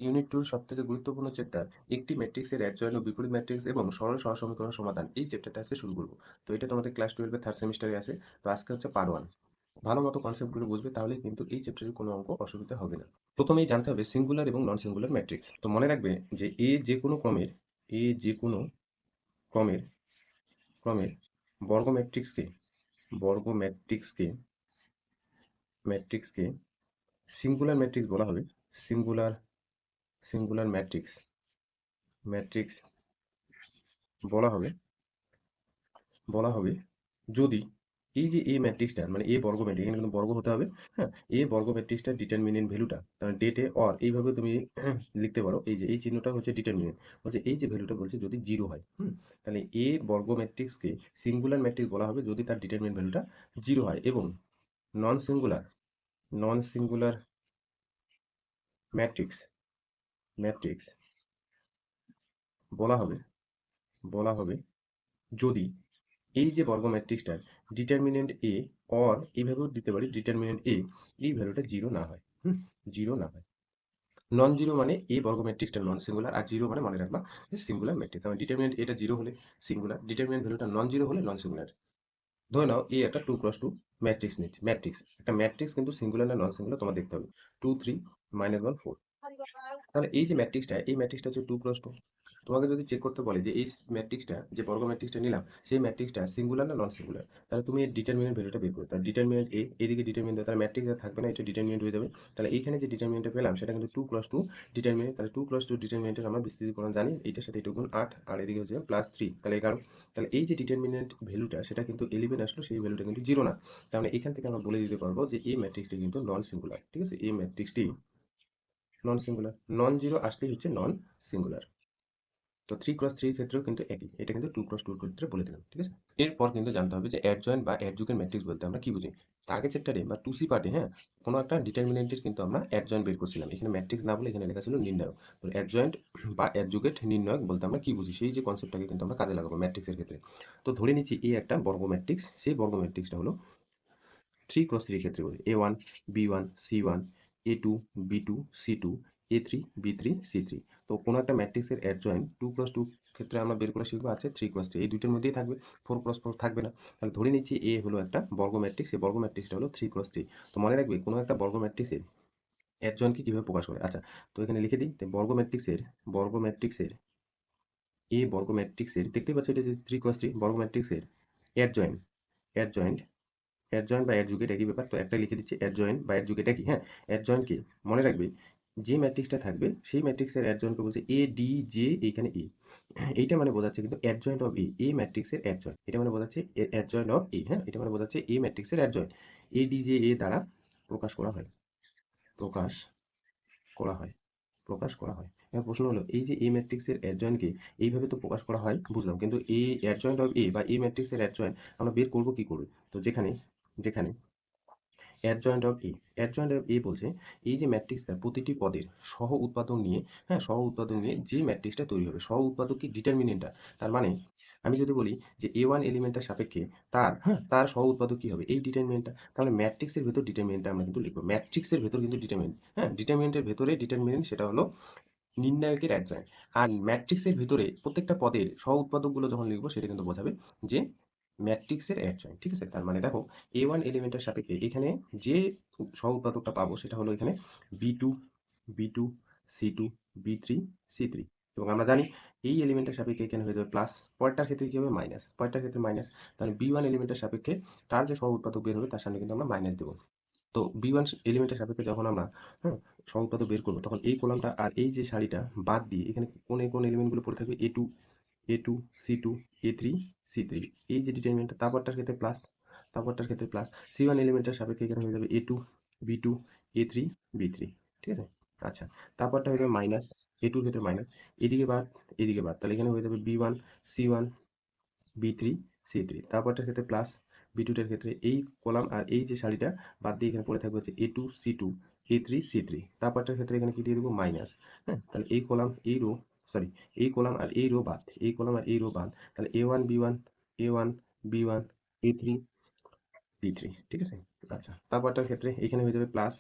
Unit 2 সবথেকে গুরুত্বপূর্ণ chapter একটি ম্যাট্রিক্সের অ্যাডজয়েন্ট ও বিপরীত ম্যাট্রিক্স এবং সরল সহসমীকরণ সমাধান। এই চ্যাপ্টারটা আজকে শুরু করব। তো এটা তোমাদের ক্লাস 12 এর 3rd সেমিস্টারে আছে। তো আজকে হচ্ছে পার্ট 1। ভালো মতো কনসেপ্টগুলো বুঝবে তাহলে কিন্তু এই চ্যাপ্টারের কোনো অঙ্ক অসুবিধা হবে না। প্রথমেই জানতে হবে সিঙ্গুলার এবং নন সিঙ্গুলার ম্যাট্রিক্স। তো মনে রাখবে যে এ যে কোনো ক্রমের ক্রমের বর্গ ম্যাট্রিক্সকে বর্গ ম্যাট্রিক্সকে ম্যাট্রিক্সকে সিঙ্গুলার ম্যাট্রিক্স বলা হবে। সিঙ্গুলার সিঙ্গুলার ম্যাট্রিক্স ম্যাট্রিক্স বলা হবে বলা হবে যদি এই যে এ ম্যাট্রিক্সটা মানে এ বর্গ ম্যাট্রিক্স, এখানে কিন্তু বর্গ হতে হবে। হ্যাঁ, এ বর্গ ম্যাট্রিক্সটা ডিটারমিনেন্ট ভ্যালুটা তাহলে ডেটে অর এইভাবে তুমি লিখতে পারো। এই যে এই চিহ্নটা হচ্ছে ডিটারমিনেন্ট, বলছে এই যে ভ্যালুটা বলছে যদি জিরো হয়। তাহলে এ বর্গ ম্যাট্রিক্সকে সিঙ্গুলার ম্যাট্রিক্স বলা হবে যদি তার ডিটারমিনেন্ট ভ্যালুটা জিরো হয়, এবং non singular non singular matrix matrix বলা হবে বলা হবে যদি এই যে বর্গ ম্যাট্রিক্সটার ডিটারমিনেন্ট এ অর এইভাবেও দিতে পারি ডিটারমিনেন্ট এ এই ভ্যালুটা জিরো না হয়। জিরো না হয়। নন জিরো মানে এ বর্গ ম্যাট্রিক্সটা নন সিঙ্গুলার, আর জিরো মানে মনে রাখবা যে সিঙ্গুলার ম্যাট্রিক্স। আমার ডিটারমিনেন্ট এটা জিরো হলে সিঙ্গুলার, ডিটারমিনেন্ট ভ্যালুটা নন জিরো হলে নন সিঙ্গুলার। ধরে নাও এ একটা 2 × 2 ম্যাট্রিক্স নিচ্ছে। একটা ম্যাট্রিক্স কিন্তু সিঙ্গুলার না নন সিঙ্গুলার তোমার দেখতে হবে। 2 3 -1 4। তাহলে এই যে ম্যাট্রিক্সটা এই ম্যাট্রিক্সটা হচ্ছে 2 × 2। তোমাকে যদি চেক করতে বলে যে এই ম্যাট্রিক্সটা যে বর্গ ম্যাট্রিক্সটা নিলাম সেই ম্যাট্রিক্সটা সিঙ্গুলার না নন সিঙ্গুলার, তাহলে তুমি এর ডিটারমিনেন্ট ভ্যালুটা বের করো। তাহলে ডিটারমিনেন্ট এ এদিকে ডিটারমিনেন্ট, তাহলে ম্যাট্রিক্স আর থাকবে না, এটা ডিটারমিনেন্ট হয়ে যাবে। তাহলে এইখানে যে ডিটারমিনেন্টটা পেলাম সেটা কিন্তু 2 × 2 ডিটারমিনেন্ট। তাহলে 2 × 2 ডিটারমিনেন্টের আমরা বিস্তৃতিকরণ জানি, এইটার সাথে এটা গুণ 8 আর এদিকে হচ্ছে +3 তাহলে 11। তাহলে এই যে ডিটারমিনেন্ট ভ্যালুটা সেটা কিন্তু 11 আসলো, সেই ভ্যালুটা কিন্তু জিরো না। তাহলে এখান থেকে আমরা বলে দিতে পারবো যে এই ম্যাট্রিক্সটি কিন্তু নন সিঙ্গুলার। ঠিক আছে, এই ম্যাট্রিক্সটি নন সিঙ্গুলার। নন জিরো আসলেই হচ্ছে নন সিঙ্গুলার। তো 3 × 3 ক্ষেত্রেও কিন্তু একই, এটা কিন্তু 2 × 2 ক্ষেত্রে বলে দিলাম। ঠিক আছে, এরপর কিন্তু জানতে হবে যে অ্যাডজয়েন্ট বা অ্যাডজুকেন্ট ম্যাট্রিক্স বলতে আমরা কি বুঝি। আগের চ্যাপ্টারে বা 2C পার্টে, হ্যাঁ, কোনো একটা ডিটারমিনেন্টের কিন্তু আমরা অ্যাডজয়েন্ট বের করছিলাম। এখানে ম্যাট্রিক্স না বলে এখানে লেখা ছিল নির্ণায়ক। তো অ্যাডজয়েন্ট বা অ্যাডজুকেট নির্ণায়ক বলতে আমরা কি বুঝি সেই যে কনসেপ্টটাকে কিন্তু আমরা কাজে লাগাবো ম্যাট্রিক্সের ক্ষেত্রে। তো ধরে নিচ্ছি এই একটা বর্গ ম্যাট্রিক্স, সেই বর্গ ম্যাট্রিক্সটা হলো 3 × 3 ক্ষেত্রে বলি A1 B1 C1 A2 B2 C2 A3 B3 C3। তো কোনো একটা ম্যাট্রিক্সের অ্যাডজয়েন্ট 2 × 2 ক্ষেত্রে আমরা বের করা শিখবো আছে 3 × 3, এই দুইটার মধ্যেই থাকবে, 4 × 4 থাকবে না। তাহলে ধরে নিচ্ছি এ হলো একটা বর্গ ম্যাট্রিক্স, এই বর্গ ম্যাট্রিক্সটা হলো 3 × 3। তো মনে রাখবে কোনো একটা বর্গ ম্যাট্রিক্সের অ্যাডজয়েন্টকে কিভাবে প্রকাশ করে। আচ্ছা, তো এখানে লিখে দিই বর্গ ম্যাট্রিক্সের বর্গ ম্যাট্রিক্সের দেখতেই পাচ্ছ এটা যে 3 × 3 বর্গ ম্যাট্রিক্সের অ্যাডজয়েন্ট অ্যাডজয়েন্ট অ্যাডজয়েন্ট বা অ্যাডজুকেট একই ব্যাপার। তো একটা লিখে দিচ্ছি অ্যাডজয়েন্ট বা অ্যাডজুকেট একই। হ্যাঁ, অ্যাডজয়েন্ট কি মনে রাখবে, যে ম্যাট্রিক্সটা থাকবে সেই ম্যাট্রিক্সের অ্যাডজয়েন্টকে বলছে এ ডি জে, এইখানে এ। এইটা মানে বোঝাচ্ছে কিন্তু অ্যাডজয়েন্ট অফ এ ম্যাট্রিক্সের অ্যাডজয়েন্ট, এটা মানে বোঝাচ্ছে অ্যাডজয়েন্ট অফ এ। হ্যাঁ, এটা মানে বোঝাচ্ছে এ ম্যাট্রিক্সের adjoint. A D J A দ্বারা প্রকাশ করা হয় প্রকাশ করা হয় প্রকাশ করা হয়। এবার প্রশ্ন হলো এই যে এ ম্যাট্রিক্সের অ্যাডজয়েন্টকে এইভাবে তো প্রকাশ করা হয় বুঝলাম, কিন্তু এ অ্যাডজয়েন্ট অফ এ বা এ ম্যাট্রিক্সের অ্যাডজয়েন্ট আমরা বের করবো কি করে। তো যেখানে যেখানে অ্যাডজয়েন্ট অফ এ বলছে এই যে ম্যাট্রিক্সটা প্রতিটি পদের সহ উৎপাদক নিয়ে, হ্যাঁ, সহ উৎপাদক নিয়ে যে ম্যাট্রিক্সটা তৈরি হবে, সহ উৎপাদক কি ডিটারমিনেন্টটা। তার মানে আমি যদি বলি যে A1 এলিমেন্টটার সাপেক্ষে তার সহ উৎপাদক কি হবে এই ডিটারমিনেন্টটা, তাহলে ম্যাট্রিক্সের ভেতর ডিটারমিনেন্টটা আমরা কিন্তু লিখবো। ম্যাট্রিক্সের ভেতর কিন্তু ডিটারমিনেন্ট, হ্যাঁ, ডিটারমিনেন্টের ভেতরে ডিটারমিনেন্ট সেটা হলো নির্ণায়কের অ্যাডজয়েন্ট। আর ম্যাট্রিক্সের ভেতরে প্রত্যেকটা পদের সহ উৎপাদকগুলো যখন লিখবো সেটা কিন্তু বোঝাবে যে ম্যাট্রিক্সের অ্যাডজয়েন্ট। ঠিক আছে, তার মানে দেখো A1 এলিমেন্টের সাপেক্ষে এখানে যে সহ উৎপাদকটা পাবো সেটা হলো এখানে B2 B2 C2 B3 C3। এবং আমরা জানি এই এলিমেন্টের সাপেক্ষে এখানে হয়ে যাবে প্লাস, পরেরটার ক্ষেত্রে কি হবে মাইনাস, পরেরটার ক্ষেত্রে মাইনাস। তাহলে B1 এলিমেন্টের সাপেক্ষে তার যে সহ উৎপাদক বের হবে তার সামনে কিন্তু আমরা মাইনাস দেবো। তো B1 এলিমেন্টের সাপেক্ষে যখন আমরা, হ্যাঁ, সহউৎপাদক বের করবো তখন এই কলামটা আর এই যে সারিটা বাদ দিয়ে এখানে কোন এলিমেন্টগুলো পড়ে থাকবে A2 C2 A3 C3, এই যে ডিটারমিনেন্টটা তারপরটার ক্ষেত্রে প্লাস, C1 এলিমেন্টের সাপেক্ষে এখানে হয়ে যাবে A2 B2 A3 B3। ঠিক আছে, আচ্ছা, তারপরটা হয়ে যাবে মাইনাস, A2 এর ক্ষেত্রে মাইনাস, এদিকে বাদ এদিকে বাদ, তাহলে এখানে হয়ে যাবে B1 C1 B3 C3। তারপরটার ক্ষেত্রে প্লাস, B2 টার ক্ষেত্রে এই কলাম আর এই যে সারিটা বাদ দিয়ে এখানে পড়ে থাকবে হচ্ছে A2 C2 A3 C3। তারপরটার ক্ষেত্রে এখানে কি দিয়ে দেবো মাইনাস। হ্যাঁ, তাহলে এই কলাম এই রো, সরি, এই কলাম আর এই রো বাদ, তাহলে A1 B1 A1 B1 A3 B3। ঠিক আছে, আচ্ছা, তারপরটার ক্ষেত্রে এখানে হয়ে যাবে প্লাস,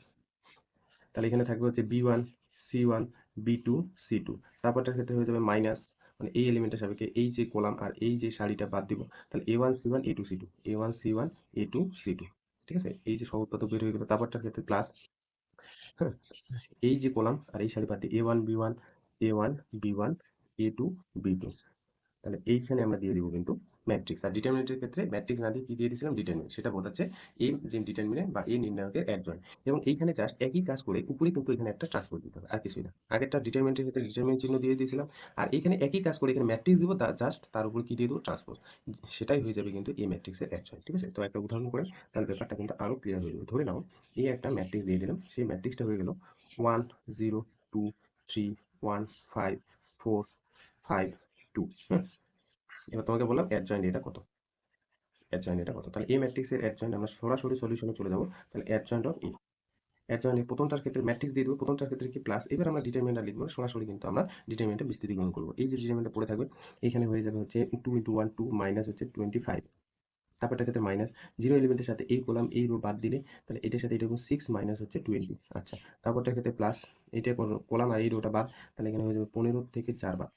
তাহলে এখানে থাকবে হচ্ছে B1 C1 B2 C2, তারপরটার ক্ষেত্রে হয়ে যাবে মাইনাস, মানে এই এলিমেন্টের সাপেক্ষে এই যে কলাম আর এই যে সারিটা বাদ দিব, তাহলে A1 C1 A2 C2, A1 C1 A2 C2, ঠিক আছে, এই যে সহউৎপাদক বের হয়ে গেল। তারপরটার ক্ষেত্রে প্লাস, হ্যাঁ, এই যে কলাম আর এই সারি বাদ দিয়ে A1 B1 A1 B1 A2 B2, তাহলে এইখানে আমরা দিয়ে দিব কিন্তু ম্যাট্রিক্স। আর ডিটারমিনেন্টের ক্ষেত্রে ম্যাট্রিক্স না দিয়ে কি দিয়ে দিয়েছিলাম, ডিটারমিনেন্ট। সেটা বোঝাচ্ছে এ যে ডিটারমিনেন্ট বা এ নির্ণায়কের অ্যাডজয়েন্ট। এবং এইখানে জাস্ট একই কাজ করে উপরে কিন্তু এখানে একটা ট্রান্সপোজ দিতে হবে, আর কিছুই না। আগেরটা ডিটারমিনেন্টের ক্ষেত্রে ডিটারমিনেন্ট চিহ্ন দিয়ে দিয়েছিলাম, আর এখানে একই কাজ করে এখানে ম্যাট্রিক্স দিব, জাস্ট তার উপর কি দিয়ে দেবো, ট্রান্সপোজ। সেটাই হয়ে যাবে কিন্তু এই ম্যাট্রিক্সের অ্যাডজয়েন্ট। ঠিক আছে, তো একটা উদাহরণ করে তাহলে ব্যাপারটা কিন্তু আরো ক্লিয়ার হয়ে যাবে। ধরে নাও এই একটা ম্যাট্রিক্স দিয়ে দিলাম, সেই ম্যাট্রিক্সটা হয়ে গেল 1 0 2 3 1 5 4 5 2। এবার তোমাকে বললাম অ্যাডজয়েন্ট এটা কত, অ্যাডজয়েন্ট এটা কত। তাহলে এই ম্যাট্রিক্সের অ্যাডজয়েন্ট আমরা সরাসরি সলিউশনে চলে যাব। তাহলে অ্যাডজয়েন্ট অফ এ, অ্যাডজয়েন্ট প্রথমটার ক্ষেত্রে ম্যাট্রিক্স দিয়ে দেবো, প্রথমটার ক্ষেত্রে কি প্লাস। এবার আমরা ডিটারমিনেন্ট লিখবো না, সরাসরি কিন্তু আমরা ডিটারমিনেন্টে বিস্তৃতিকরণ করবো। এই যে ডিটারমিনেন্টটা পড়ে থাকবে, এখানে হয়ে যাবে হচ্ছে 2 × 1 2 মাইনাস হচ্ছে 25, তারপরটার ক্ষেত্রে মাইনাস, জিরো এলিমেন্টের সাথে এই কলাম এই রো বাদ দিলে তাহলে এটার সাথে এটা 6 মাইনাস হচ্ছে 20। আচ্ছা, তারপরটার ক্ষেত্রে প্লাস, এটা কলাম আর এই রোটা বাদ, তাহলে এখানে হয়ে যাবে 15 থেকে 4 বাদ।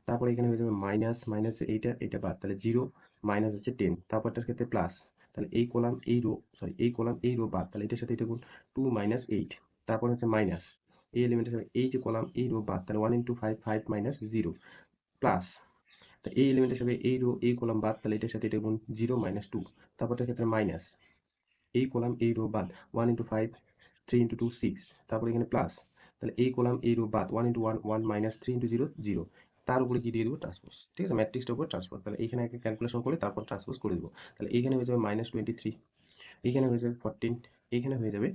তারপরে এখানে হয়ে যাবে মাইনাস, মাইনাস এইটা এটা বাদ, তাহলে 0 মাইনাস হচ্ছে 10। তারপরটার ক্ষেত্রে প্লাস, তাহলে এই কলাম এই রো, সরি এই কলাম এই রো বাদ, তাহলে এটার সাথে এটা গুণ 2 মাইনাস 8। তারপর হচ্ছে মাইনাস, এই এলিমেন্টের সাথে এই যে কলাম এই রো বাদ, তাহলে 1 × 5 5 মাইনাস 0 প্লাস, তো এই এলিমেন্টের সাথে এই রো এই কলাম বাদ, তাহলে এটার সাথে এটা গুণ 0 মাইনাস 2। তারপরটার ক্ষেত্রে মাইনাস, এই কলাম এই রো বাদ, 1 × 5 3 × 2 6। তারপর এখানে প্লাস, তাহলে এই কলাম এই রো বাদ, 1 × 1 1 মাইনাস 3 × 0 0। তার উপরে কি দিয়ে দেবো, ট্রান্সপোজ। ঠিক আছে, ম্যাট্রিক্সটার উপর ট্রান্সপোজ। তাহলে এখানে একটা ক্যালকুলেশন করে তারপর ট্রান্সপোজ করে দেবো। তাহলে এইখানে হয়ে যাবে -23, এইখানে হয়ে যাবে 14, এইখানে হয়ে যাবে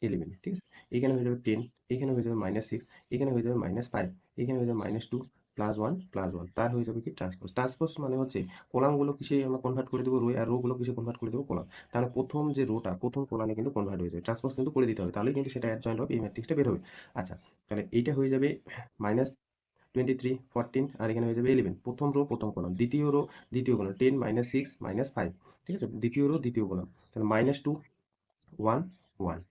11, ঠিক আছে, এখানে হয়ে যাবে 10, এখানে হয়ে যাবে -6, এখানে হয়ে যাবে -5, এখানে হয়ে যাবে -2 +1 +1। তার হয়ে যাবে কি ট্রান্সপোজ। ট্রান্সপোজ মানে হচ্ছে কলামগুলো কিসে আমরা কনভার্ট করে দেবো রো, আর রো গুলো কিসে কনভার্ট করে দেবো কলাম। তাহলে প্রথম যে রোটা প্রথম কলামে কিন্তু কনভার্ট হয়ে যাবে, ট্রান্সপোজ কিন্তু করে দিতে হবে, তাহলেই কিন্তু সেটা অ্যাডজয়েন্ট হবে, এই ম্যাট্রিক্সটা বের হবে। আচ্ছা, তাহলে এইটা হয়ে যাবে -23 14, আর এখানে হয়ে যাবে 11, প্রথম রো প্রথম কলাম, দ্বিতীয় রো দ্বিতীয় কলাম, 10 -6 -5, ঠিক আছে, দ্বিতীয় রো দ্বিতীয় কলাম, তাহলে -2 1 1।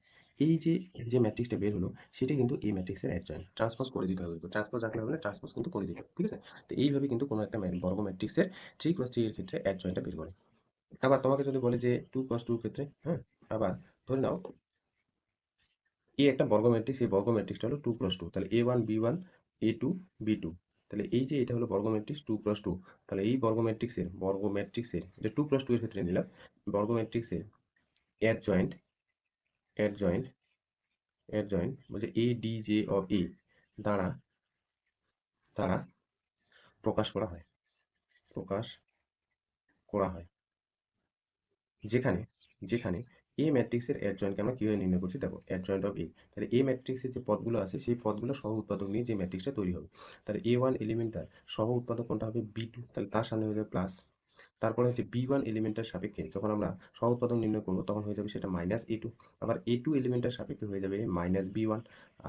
এই যে যে ম্যাট্রিক্সটা বের হলো সেটা কিন্তু এই ম্যাট্রিক্সের অ্যাডজয়েন্ট। ট্রান্সপোজ করে দিতে হবে, ট্রান্সপোজ রাখলে হবে না, ট্রান্সপোজ কিন্তু করে দিতে হবে। ঠিক আছে, তো এইভাবে কিন্তু কোনো একটা বর্গ ম্যাট্রিক্সের 3 × 3 এর ক্ষেত্রে অ্যাডজয়েন্টটা বের করে। আবার তোমাকে যদি বলে যে 2 × 2 এর ক্ষেত্রে, হ্যাঁ, আবার ধরে নাও এই একটা বর্গ ম্যাট্রিক্স, এই বর্গ ম্যাট্রিক্সটা হলো 2 × 2, তাহলে A1 B1 A2 B2, তাহলে এই যে এটা হলো বর্গ ম্যাট্রিক্স 2 × 2। তাহলে এই বর্গ ম্যাট্রিক্সের এটা 2 × 2 এর ক্ষেত্রে নিলাম, বর্গ ম্যাট্রিক্সের অ্যাডজয়েন্ট অ্যাডজয়েন্ট অ্যাডজয়েন্ট বলছে ADJ অফ A দ্বারা দ্বারা প্রকাশ করা হয়, প্রকাশ করা হয়, যেখানে যেখানে এ ম্যাট্রিক্সের অ্যাডজয়েন্টকে আমরা কিভাবে নির্ণয় করছি দেখো, অ্যাডজয়েন্ট অফ এ, তাহলে এ ম্যাট্রিক্সের যে পদগুলো আছে সেই পদগুলো সহ উৎপাদক নিয়ে যে ম্যাট্রিক্সটা তৈরি হবে। তাহলে A1 এলিমেন্টটার সহ উৎপাদক কোনটা হবে, B2, তাহলে তার সামনে হয়ে যাবে প্লাস। তারপরে হচ্ছে B1 এলিমেন্টের সাপেক্ষে যখন আমরা সহ উৎপাদক নির্ণয় করবো তখন হয়ে যাবে সেটা -A2, আবার A2 এলিমেন্টের সাপেক্ষে হয়ে যাবে -B1,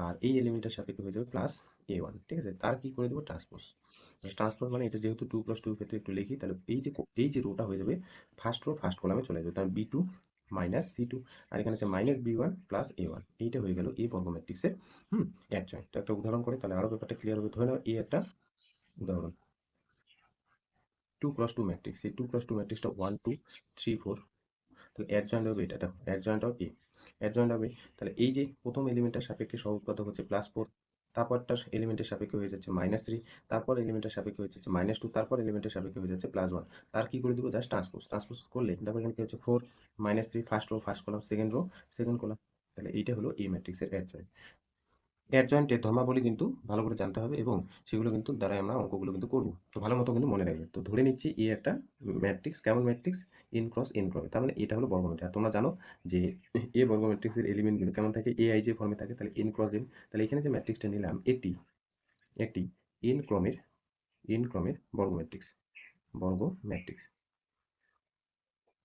আর এই এলিমেন্টের সাপেক্ষে হয়ে যাবে +A1। ঠিক আছে, তার কি করে দেবো, ট্রান্সপোজ। ট্রান্সপোজ মানে এটা যেহেতু 2 + 2 এর ক্ষেত্রে একটু লিখি, তাহলে এই যে রোটা হয়ে যাবে ফার্স্ট রো ফার্স্ট কলামে চলে যাবে, তাহলে B2 -C2, আর এখানে হচ্ছে -B1 +A1। এইটা হয়ে গেল এই বর্গ ম্যাট্রিক্সের অ্যাডজয়েন্ট। তো একটা উদাহরণ করে তাহলে আরো ব্যাপারটা ক্লিয়ার হবে। ধরে নাও এই একটা উদাহরণ 2 × 2 ম্যাট্রিক্স, এই 2 × 2 ম্যাট্রিক্সটা 1 2 3 4, তাহলে অ্যাডজয়েন্ট হবে এটা, দেখো অ্যাডজয়েন্ট অফ এ, অ্যাডজয়েন্ট হবে। তাহলে এই যে প্রথম এলিমেন্টের সাপেক্ষে সহ উৎপাদক হচ্ছে +4, তারপরটার এলিমেন্টের সাপেক্ষে হয়ে যাচ্ছে -3, তারপর এলিমেন্টের সাপেক্ষে হয়ে যাচ্ছে -2, তারপর এলিমেন্টের সাপেক্ষে হয়ে যাচ্ছে +1। তার কি করে দিব, জাস্ট ট্রান্সপোজ। ট্রান্সপোজ করলে দেখো এখানে কি হচ্ছে 4 -3 first row first column, second rho second column. তাহলে এইটা হলো এই ম্যাট্রিক্সের অ্যাডজয়েন্ট। অ্যাডজয়েন্টের ধর্মাবলী কিন্তু ভালো করে জানতে হবে, এবং সেগুলো কিন্তু দ্বারাই আমরা অঙ্কগুলো কিন্তু করবো। তো ভালো মতো কিন্তু মনে রাখবে। তো ধরে নিচ্ছি এই একটা ম্যাট্রিক্স, কেমন ম্যাট্রিক্স, n × n ক্রমে, তার মানে এটা হলো বর্গ ম্যাট্রিক্স। আর তোমরা জানো যে এ বর্গ ম্যাট্রিক্সের এলিমেন্টগুলো কেমন থাকে, aij ফর্মে থাকে, তাহলে n × n। তাহলে এখানে যে ম্যাট্রিক্সটা নিলাম এটি একটি n ক্রমের বর্গ ম্যাট্রিক্স, বর্গ ম্যাট্রিক্স।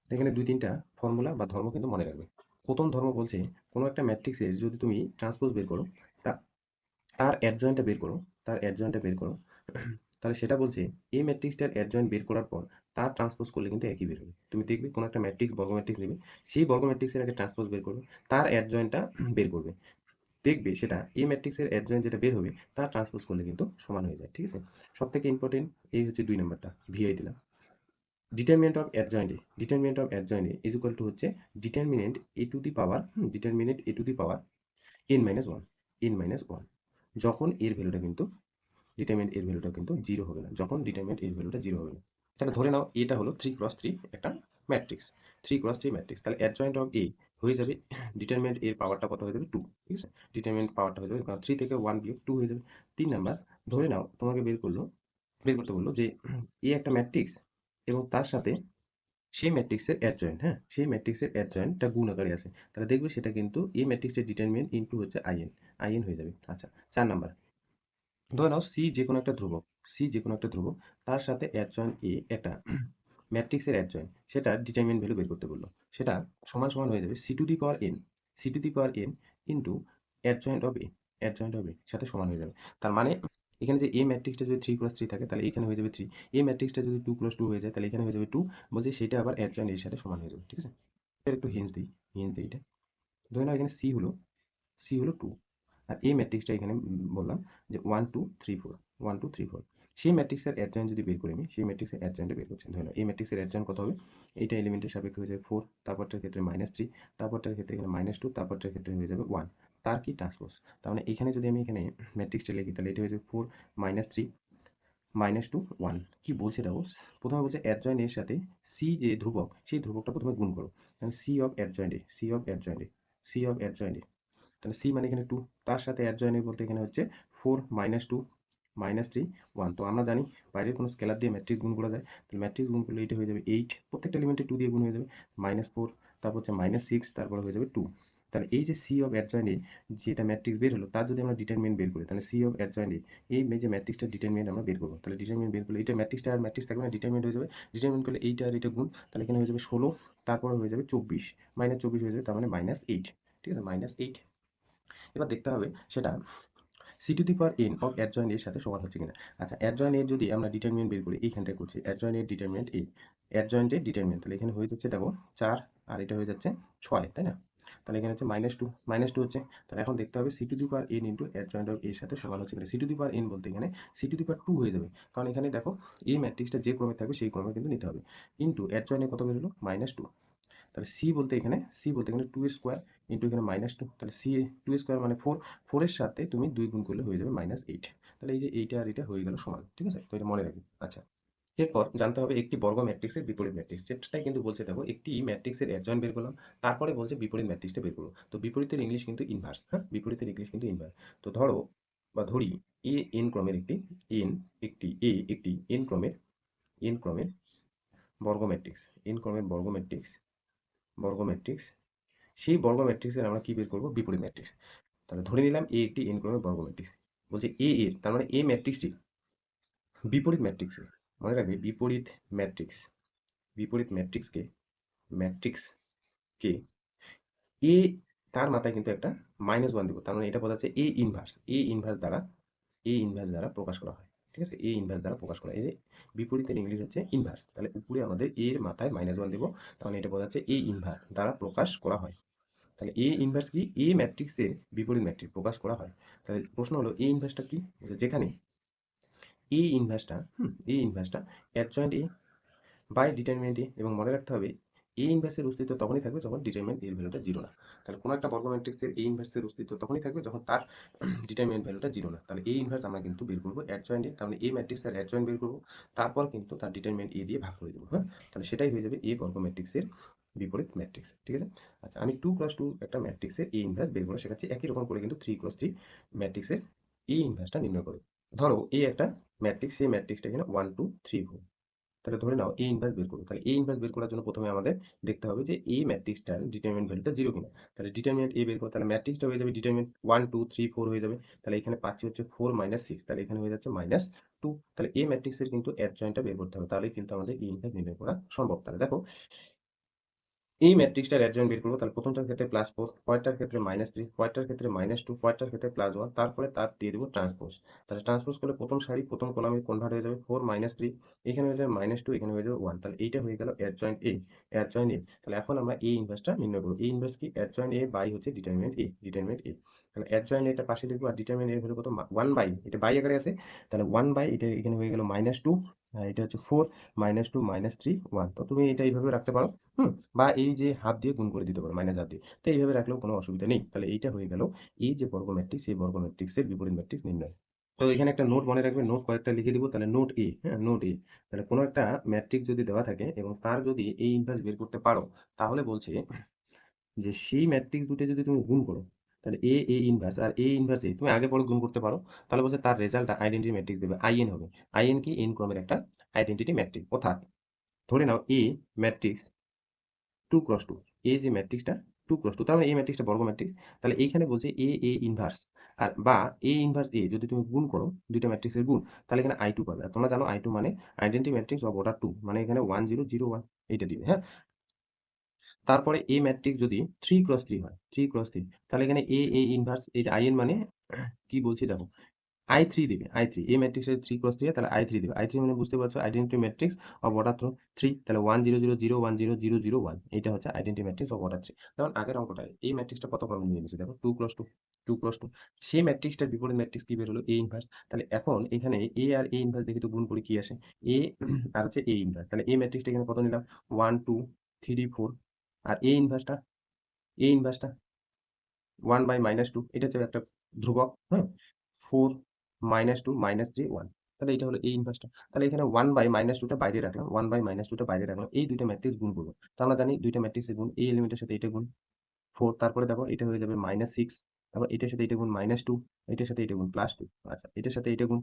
এখানে 2-3টা ফর্মুলা বা ধর্ম কিন্তু মনে রাখবে। প্রথম ধর্ম বলছে কোনো একটা ম্যাট্রিক্সের যদি তুমি ট্রান্সপোজ বের করো, তার অ্যাডজয়েন্টটা বের করো, তার অ্যাডজয়েন্টটা বের করো, তাহলে সেটা বলছে এই ম্যাট্রিক্সটার অ্যাডজয়েন্ট বের করার পর তার ট্রান্সপোজ করলে কিন্তু একই বের হবে। তুমি দেখবে কোনো একটা ম্যাট্রিক্স বর্গ ম্যাট্রিক্স নেবে, সেই বর্গ ম্যাট্রিক্সের আগে ট্রান্সপোজ বের করবে, তার অ্যাডজয়েন্টটা বের করবে। দেখবে সেটা এই ম্যাট্রিক্সের অ্যাডজয়েন্ট যেটা বের হবে তা ট্রান্সপোজ করলে কিন্তু সমান হয়ে যায়, ঠিক আছে? সব থেকে ইম্পর্টেন্ট এই হচ্ছে 2 নাম্বারটা, ভিআই দিলাম। Determinant of adjoint A is equal to হচ্ছে determinant A to the power determinant A to the power n minus one, n minus one, যখন এর ভ্যালুটা কিন্তু ডিটারমিনেন্ট এর ভ্যালুটা কিন্তু জিরো হবে না, যখন ডিটারমিনেন্ট এর ভ্যালুটা জিরো হবে না। তাহলে ধরে নাও এটা হলো 3x3 একটা ম্যাট্রিক্স, 3x3 ম্যাট্রিক্স, তাহলে অ্যাডজয়েন্ট অফ এ হয়ে যাবে ডিটারমিনেন্ট এর পাওয়ারটা কত হয়ে যাবে 2, ঠিক আছে? ডিটারমিনেন্ট পাওয়ারটা হয়ে যাবে, কারণ 3 থেকে 1 বিয়োগ 2 হয়ে যাবে। 3 নাম্বার, ধরে নাও তোমাকে বের করতে বললো যে এ একটা ম্যাট্রিক্স এবং তার সাথে সেই ম্যাট্রিক্সের অ্যাডজয়েন্ট, হ্যাঁ, সেই ম্যাট্রিক্সের অ্যাডজয়েন্টটা গুণ আকারে আছে, তাহলে দেখবে সেটা কিন্তু এই ম্যাট্রিক্সের ডিটারমিনেন্ট ইনটু হচ্ছে আইএন হয়ে যাবে। আচ্ছা, 4 নাম্বার, ধরে নাও সি যে কোনো একটা ধ্রুবক, সি যে কোনো একটা ধ্রুবক, তার সাথে অ্যাডজয়েন্ট এ একটা ম্যাট্রিক্সের অ্যাডজয়েন্ট, সেটা ডিটারমিনেন্ট ভ্যালু বের করতে বললো, সেটা সমান সমান হয়ে যাবে C to the power n, C to the power n into adjoint of A সাথে সমান হয়ে যাবে। তার মানে এখানে যে এ ম্যাট্রিক্সটা যদি 3x3 থাকে তাহলে এখানে হয়ে যাবে 3, এ ম্যাট্রিক্সটা যদি 2x2 হয়ে যায় তাহলে এখানে হয়ে যাবে 2, বলছে সেটা আবার অ্যাডজয়েন্ট এর সাথে সমান হয়ে যাবে, ঠিক আছে? এর একটু হিন্স দিই এটা, ধরে নাও এখানে সি হলো 2, আর এই ম্যাট্রিক্সটা এখানে বললাম যে 1 2 3 4, 1 2 3 4, সেই ম্যাট্রিক্সের অ্যাডজয়েন্ট যদি বের করি আমি, সেই ম্যাট্রিক্সের অ্যাডজয়েন্টটা বের করছি, ধরে নাও এই ম্যাট্রিক্সের অ্যাডজয়েন্ট কত হবে, এইটা এলিমেন্টের সাপেক্ষে হয়ে যাবে 4, তারপরটার ক্ষেত্রে -3, তারপরটার ক্ষেত্রে এখানে -2, তারপরটার ক্ষেত্রে হয়ে যাবে 1, তার কি ট্রান্সপোজ। তার মানে এখানে যদি আমি এখানে ম্যাট্রিক্সটা লিখি তাহলে এটা হয়ে যাবে 4 -3 -2 1, কি বলছে দেখো, প্রথমে বলছে অ্যাডজয়েন্ট এর সাথে সি যে ধ্রুবক, সেই ধ্রুবকটা প্রথমে গুণ করো, মানে সি অফ অ্যাডজয়েন্ট এ, তাহলে সি মানে এখানে 2, তার সাথে অ্যাডজয়েন্ট বলতে এখানে হচ্ছে 4 -2 -3 1, তো আমরা জানি বাইরের কোনো স্কেলার দিয়ে ম্যাট্রিক্স গুণ করা যায়, তাহলে ম্যাট্রিক্স গুণ করলে এটা হয়ে যাবে 8, প্রত্যেকটা এলিমেন্টে 2 দিয়ে গুণ হয়ে যাবে, -4, তারপর হচ্ছে -6, তারপরে হয়ে যাবে 2। তাহলে এই যে সি অফ অ্যাডজয়েন্ট এ যেটা ম্যাট্রিক্স বের হলো তার যদি আমরা ডিটারমিনেন্ট বের করি, তাহলে সি অফ অ্যাডজয়েন্ট এ এই যে ম্যাট্রিক্সটা ডিটারমিনেন্ট আমরা বের করবো, তাহলে ডিটারমিনেন্ট বের করলে এটা ম্যাট্রিক্সটা আর ম্যাট্রিক্স থাকবে না, ডিটারমিনেন্ট হয়ে যাবে, ডিটারমিনেন্ট করলে এইটা আর এটা গুণ, তাহলে এখানে হয়ে যাবে 16, তারপরে হয়ে যাবে 24, -24 হয়ে যাবে, তার মানে -8, ঠিক আছে, -8। এবার দেখতে হবে সেটা C to the power n of adjoint এর সাথে সমান হচ্ছে কিনা। আচ্ছা, অ্যাডজয়েন্ট এর যদি আমরা ডিটারমিনেন্ট বের করি, এইখানটায় করছি অ্যাডজয়েন্ট এর ডিটারমিনেন্ট এ, অ্যাডজয়েন্ট এর ডিটারমিনেন্ট, তাহলে এখানে হয়ে যাচ্ছে দেখো 4, আর এটা হয়ে যাচ্ছে 6, তাই না? তাহলে এখানে হচ্ছে -2 হচ্ছে, তাহলে এখন দেখতে হবে C to the power n into adjoint of এর সাথে সমান হচ্ছে কিনা। C to the power n বলতে এখানে সি টু দি পাওয়ার 2 হয়ে যাবে, কারণ এখানে দেখো এই ম্যাট্রিক্সটা যে ক্রমে থাকবে সেই ক্রমে কিন্তু নিতে হবে, ইন্টু অ্যাডজয়েন্ট এ কত বের হলো -2, তাহলে সি বলতে এখানে 2 স্কোয়ার ইন্টু এখানে -2, তাহলে সি 2 স্কোয়ার মানে 4, 4 এর সাথে তুমি 2 গুণ করলে হয়ে যাবে -8, তাহলে এই যে এইটা আর এটা হয়ে গেল সমান, ঠিক আছে? তো এটা মনে রাখবে। আচ্ছা, এরপর জানতে হবে একটি বর্গ ম্যাট্রিক্সের বিপরীত ম্যাট্রিক্স, যেটাই কিন্তু বলছে দেখো একটি ম্যাট্রিক্সের অ্যাডজয়েন্ট বের করলাম, তারপরে বলছে বিপরীত ম্যাট্রিক্সটা বের করো, তো বিপরীতের ইংলিশ কিন্তু ইনভার্স, হ্যাঁ, বিপরীতের ইংলিশ কিন্তু ইনভার্স। তো ধরো বা ধরি এ এন ক্রমের এন একটি এন ক্রমের বর্গ ম্যাট্রিক্স, এন ক্রমের বর্গ ম্যাট্রিক্স, সেই বর্গ ম্যাট্রিক্সের আমরা কি বের করব, বিপরীত ম্যাট্রিক্স। তাহলে ধরে নিলাম এ একটি n ক্রমের বর্গ ম্যাট্রিক্স, বলছে এ এর, তার মানে এ ম্যাট্রিক্সটি বিপরীত ম্যাট্রিক্সে, মনে রাখবে বিপরীত ম্যাট্রিক্সকে এ, তার মাথায় কিন্তু একটা -1 দিব, তার মানে এটা বোঝাচ্ছে এ ইনভার্স দ্বারা প্রকাশ করা হয়, ঠিক আছে? এ ইনভার্স দ্বারা প্রকাশ করা হয়। এই যে বিপরীতের ইংলিশ হচ্ছে ইনভার্স, তাহলে উপরে আমাদের এর মাথায় -1 দিব, তার মানে এটা বোঝাচ্ছে এ ইনভার্স দ্বারা প্রকাশ করা হয়। তাহলে এ ইনভার্স কি, এ ম্যাট্রিক্সের বিপরীত ম্যাট্রিক্স প্রকাশ করা হয়। তাহলে প্রশ্ন হলো এ ইনভার্সটা কি, যেখানে এ ইনভার্সটা adjoint A by determinant A, এবং মনে রাখতে হবে এ ইনভার্সের অস্তিত্ব তখনই থাকবে যখন ডিটারমিনেন্ট এর ভ্যালুটা জিরো না। তাহলে কোনো একটা বর্গ ম্যাট্রিক্সের এ ইনভার্সের অস্তিত্ব তখনই থাকবে যখন তার ডিটারমিনেন্ট ভ্যালুটা জিরো না। তাহলে এ ইনভার্স আমরা কিন্তু বের করবো অ্যাডজয়েন্ট এ, তার মানে এ ম্যাট্রিক্সের অ্যাডজয়েন্ট বের করবো, তারপর কিন্তু তার ডিটারমিনেন্ট এ দিয়ে ভাগ করে দেবো, হ্যাঁ, তাহলে সেটাই হয়ে যাবে এ বর্গ ম্যাট্রিক্সের বিপরীত ম্যাট্রিক্স, ঠিক আছে? আচ্ছা, আমি 2x2 একটা ম্যাট্রিক্সের এ ইনভার্স বের করে শেখাচ্ছি, একই রকম করে কিন্তু 3x3 ম্যাট্রিক্সের এ ইনভার্সটা নির্ণয় করো। ধরো এই একটা ম্যাট্রিক্স, সেই ম্যাট্রিক্সটা এখানে 1 2 3 4, তাহলে ধরে নাও এ ইনভার্স বের করবো, তাহলে এ ইনভার্স বের করার জন্য প্রথমে আমাদের দেখতে হবে যে এই ম্যাট্রিক্সটার ডিটারমিনেন্ট ভ্যালুটা জিরো কিনা। তাহলে ডিটারমিনেন্ট এ বের করো, তাহলে ম্যাট্রিক্সটা হয়ে যাবে ডিটারমিনেন্ট 1 2 3 4 হয়ে যাবে, তাহলে এখানে পাচ্ছি হচ্ছে 4 -6, তাহলে এখানে হয়ে যাচ্ছে -2, তাহলে এই ম্যাট্রিক্সের কিন্তু অ্যাডজয়েন্টটা বের করতে হবে, তাহলেই কিন্তু আমাদের এ ইনভার্স নির্ণয় করা সম্ভব। তাহলে দেখো এই ম্যাট্রিক্সটার অ্যাডজয়েন্ট বের করবো, তাহলে প্রথমটার ক্ষেত্রে +4, পরেরটার ক্ষেত্রে -3, পরেরটার ক্ষেত্রে -2, পরেরটার ক্ষেত্রে +1, তারপরে তার দিয়ে দেবো ট্রান্সপোজ। তাহলে ট্রান্সপোজ করলে প্রথম সারি প্রথম কলামে কনভার্ট হয়ে যাবে 4 -3, এখানে হয়ে যাবে -2, এখানে হয়ে যাবে 1। তাহলে এইটা হয়ে গেল অ্যাডজয়েন্ট এ, অ্যাডজয়েন্ট এ। তাহলে এখন আমরা এ ইনভার্সটা নির্ণয় করবো। এ ইনভার্স কি? অ্যাডজয়েন্ট এ বাই হচ্ছে ডিটারমিনেন্ট এ, ডিটারমিনেন্ট এ। তাহলে অ্যাডজয়েন্ট এটা পাশে লিখবো, আর ডিটারমিনেন্ট এর ভ্যালু কত? 1 বাই, এটা বাই আকারে আছে, তাহলে 1 বাই এটা এখানে হয়ে গেল -2, আর এটা হচ্ছে 4 -2 -3 1। তো তুমি এটা এইভাবে রাখতে পারো। হুম, বা এই যে হাফ দিয়ে গুণ করে দিতে পারো, মাইনাস হাফ দিয়ে। তো এইভাবে রাখলেও কোনো অসুবিধা নেই। তাহলে এইটা হয়ে গেল এই যে বর্গ ম্যাট্রিক্স, এই বর্গ ম্যাট্রিক্সের বিপরীত ম্যাট্রিক্স নির্ণয়। তো এখানে একটা নোট মনে রাখবে, নোট কয়েকটা লিখে দিব। তাহলে নোট এ, হ্যাঁ নোট এ। তাহলে কোনো একটা ম্যাট্রিক্স যদি দেওয়া থাকে এবং তার যদি এই ইনভার্স বের করতে পারো, তাহলে বলছে যে সেই ম্যাট্রিক্স দুটো যদি তুমি গুণ করো, তাহলে A inverse R A inverse এ তুমি আগে পরে গুণ করতে পারো, তাহলে বলছে তার রেজাল্টটা আইডেন্টিটি ম্যাট্রিক্স দেবে, আইএন হবে। আইএন কি? এন ক্রমের একটা আইডেন্টিটি ম্যাট্রিক্স। অর্থাৎ ধরে নাও এ ম্যাট্রিক্স 2 × 2, এই যে ম্যাট্রিক্সটা 2 × 2, তার মানে এই ম্যাট্রিক্সটা বর্গ ম্যাট্রিক্স। তাহলে এইখানে বলছে এ ইনভার্স আর বা এ ইনভার্স এ যদি তুমি গুণ করো, দুইটা ম্যাট্রিক্সের গুণ, তাহলে এখানে I2 পাবে। আর তোমরা জানো I2 মানে আইডেন্টিটি ম্যাট্রিক্স অফ অর্ডার 2, মানে এখানে 1 0 0 1 এইটা দিবে, হ্যাঁ। তারপরে এ ম্যাট্রিক্স যদি 3 × 3 হয়, 3 × 3, তাহলে এখানে এ ইনভার্স, এই যে আইএন মানে কি বলছি দেখো, I3 দিবে, I3। এই ম্যাট্রিক্সের 3 × 3 তাহলে I3 দিবে। I3 মানে বুঝতে পারছো আইডেন্টিটি ম্যাট্রিক্স অফ অর্ডার 3। তাহলে 1 0 0 0 1 0 0 0 1, এইটা হচ্ছে আইডেন্টিটি ম্যাট্রিক্স অফ অর্ডার 3। যেমন আগের অঙ্কটায় এই ম্যাট্রিক্সটা কত ক্রমে নিয়ে নিয়েছে দেখো, 2 × 2, 2 × 2। সেই ম্যাট্রিক্সটার বিপরীত ম্যাট্রিক্স কি বের হলো? A inverse. তাহলে এখন এখানে এ আর এ ইনভার্স দেখি তো গুণ করে কি আসে, এ আর হচ্ছে এ ইনভার্স। তাহলে এই ম্যাট্রিক্সটা এখানে কত নিলাম? 1 2 3 4। আর এ ইনভার্সটা, এ ইনভার্সটা 1 বাই -2, এটা হচ্ছে একটা ধ্রুবক, হ্যাঁ। 4 -2 -3 1। তাহলে এটা হলো এই ইনভার্সটা। তাহলে এখানে 1 বাই -2 টা বাইরে রাখলাম, 1 বাই -2 টা বাইরে রাখলাম। এই দুইটা ম্যাট্রিক্স গুণ করব। তো আমরা জানি দুইটা ম্যাট্রিক্সের গুণ, এই এলিমেন্টের সাথে এটা গুণ 4, তারপরে দেখো এটা হয়ে যাবে -6, তারপর এটার সাথে এটা গুণ -2, এটার সাথে এটা গুণ +2, আচ্ছা এটার সাথে এটা গুণ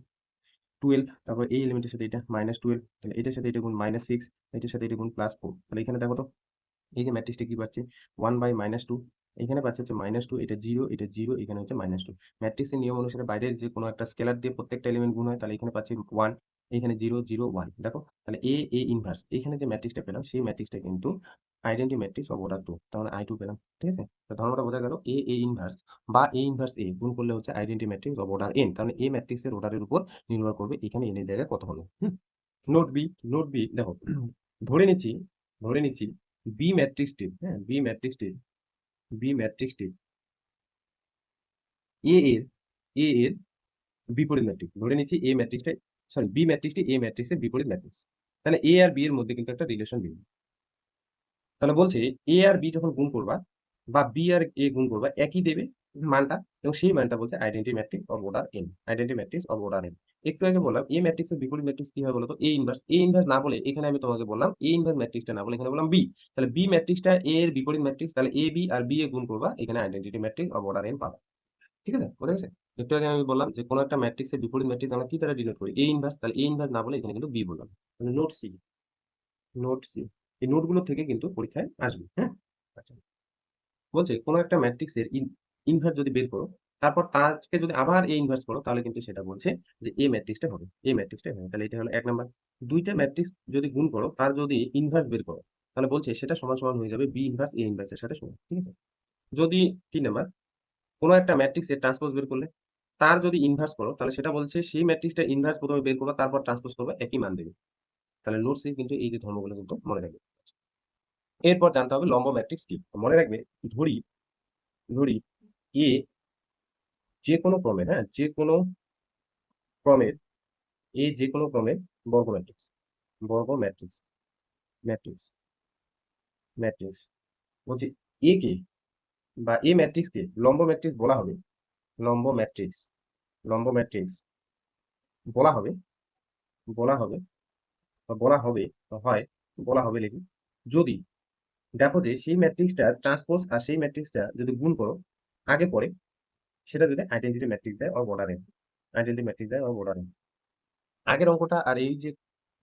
12, তারপর এই এলিমেন্টের সাথে এটা -12, তাহলে এটার সাথে এটা গুণ -6, এটার সাথে এটা গুণ +4। তাহলে এখানে দেখো তো এই যে ম্যাট্রিক্সটা কি পাচ্ছি, 1 বাই -2, এখানে পাচ্ছি হচ্ছে -2, এটা 0, এটা 0, এখানে হচ্ছে -2। ম্যাট্রিক্সের নিয়ম অনুসারে বাইরের যে কোনো একটা স্কেলার দিয়ে প্রত্যেকটা এলিমেন্ট গুণ হয়, তাহলে এখানে পাচ্ছি 1, এখানে 0 0 1। দেখো তাহলে এ ইনভার্স, এখানে যে ম্যাট্রিক্সটা পেলাম সেই ম্যাট্রিক্সটা কিন্তু আইডেন্টি ম্যাট্রিক্স অফ অর্ডার 2, তার মানে I2 পেলাম। ঠিক আছে? তো ধর্মটা বোঝা গেল, এ ইনভার্স বা এ ইনভার্স এ গুণ করলে হচ্ছে identity matrix of order n। তাহলে এই ম্যাট্রিক্সের অর্ডারের উপর নির্ভর করবে এখানে n এর জায়গায় কত হলো। হুম। নোট বি, নোট বি দেখো, ধরে নিচ্ছি, ধরে নিচ্ছি বি ম্যাট্রিক্সটি, হ্যাঁ বি ম্যাট্রিক্সটি, বি ম্যাট্রিক্সটি এ এর, এ এর বিপরীত ম্যাট্রিক্স। ধরে নিচ্ছি এ ম্যাট্রিক্সটা, সরি বি ম্যাট্রিক্সটি এ ম্যাট্রিক্সের বিপরীত ম্যাট্রিক্স। তাহলে এ আর বি এর মধ্যে কিন্তু একটা রিলেশন দিন। তাহলে বলছে এ আর বি যখন গুণ করবা বা বি আর এ গুণ করবা, একই দেবে মানটা, এবং সেই মানটা বলছে identity matrix of order N, identity matrix of order N. একটু আগে বললাম এ ম্যাট্রিক্সের বিপরীত ম্যাট্রিক্স কি হয় বলতো? A inverse. এ ইনভার্স না বলে এখানে আমি তোমাকে বললাম এ ইনভার্স ম্যাট্রিক্সটা না বলে এখানে বললাম বি। তাহলে বি ম্যাট্রিক্সটা এ এর বিপরীত ম্যাট্রিক্স, তাহলে A B R B A গুণ করবা, এখানে identity matrix of order N পাবা। ঠিক আছে? বোঝা গেছে? একটু আগে আমি বললাম যে কোনো একটা ম্যাট্রিক্সের বিপরীত ম্যাট্রিক্স আমরা কি দ্বারা ডিনোট করি? A inverse. তাহলে এ ইনভার্স না বলে এখানে কিন্তু বি বললাম। তাহলে নোট সি, নোট সি। এই নোটগুলো থেকে কিন্তু পরীক্ষায় আসবে, হ্যাঁ। আচ্ছা, বলছে কোনো একটা ম্যাট্রিক্সের ইনভার্স যদি বের করো, তারপর তাকে যদি আবার এ ইনভার্স করো, তাহলে কিন্তু সেটা বলছে যে এ ম্যাট্রিক্সটা হবে, এ ম্যাট্রিক্সটা হবে। তাহলে এটা হলো 1 নাম্বার। দুইটা ম্যাট্রিক্স যদি গুণ করো, তার যদি ইনভার্স বের করো, তাহলে বলছে সেটা সমান সমান হয়ে যাবে বি ইনভার্স এ ইনভার্সের সাথে সমান। ঠিক আছে? যদি 3 নাম্বার, কোনো একটা ম্যাট্রিক্সের ট্রান্সপোজ বের করলে তার যদি ইনভার্স করো, তাহলে সেটা বলছে সেই ম্যাট্রিক্সটা ইনভার্স প্রথমে বের করবে, তারপর ট্রান্সপোজ করবে, একই মান দেবে। তাহলে নোটসে কিন্তু এই যে ধর্মগুলো কিন্তু মনে রাখবে। এরপর জানতে হবে লম্ব ম্যাট্রিক্স কি। মনে রাখবে, ধরি, ধরি এ যে কোনো ক্রমের, হ্যাঁ যে কোনো ক্রমের, এই যে কোনো ক্রমের বর্গ ম্যাট্রিক্স, বর্গ ম্যাট্রিক্স, ম্যাট্রিক্স, ম্যাট্রিক্স। বলছি এ কে বা এ ম্যাট্রিক্স কে লম্ব ম্যাট্রিক্স বলা হবে, লম্ব ম্যাট্রিক্স, লম্ব ম্যাট্রিক্স বলা হবে, বলা হবে বা বলা হবে, হয়, বলা হবে লিখি, যদি দেখো যে সেই ম্যাট্রিক্সটার ট্রান্সপোজ আর সেই ম্যাট্রিক্সটা যদি গুণ করো আগে পরে, সেটা যদি আইডেন্টিটি ম্যাট্রিক্স দেয় or border N, identity matrix দেয় অর বর্ডার এন। আগের অঙ্কটা আর এই যে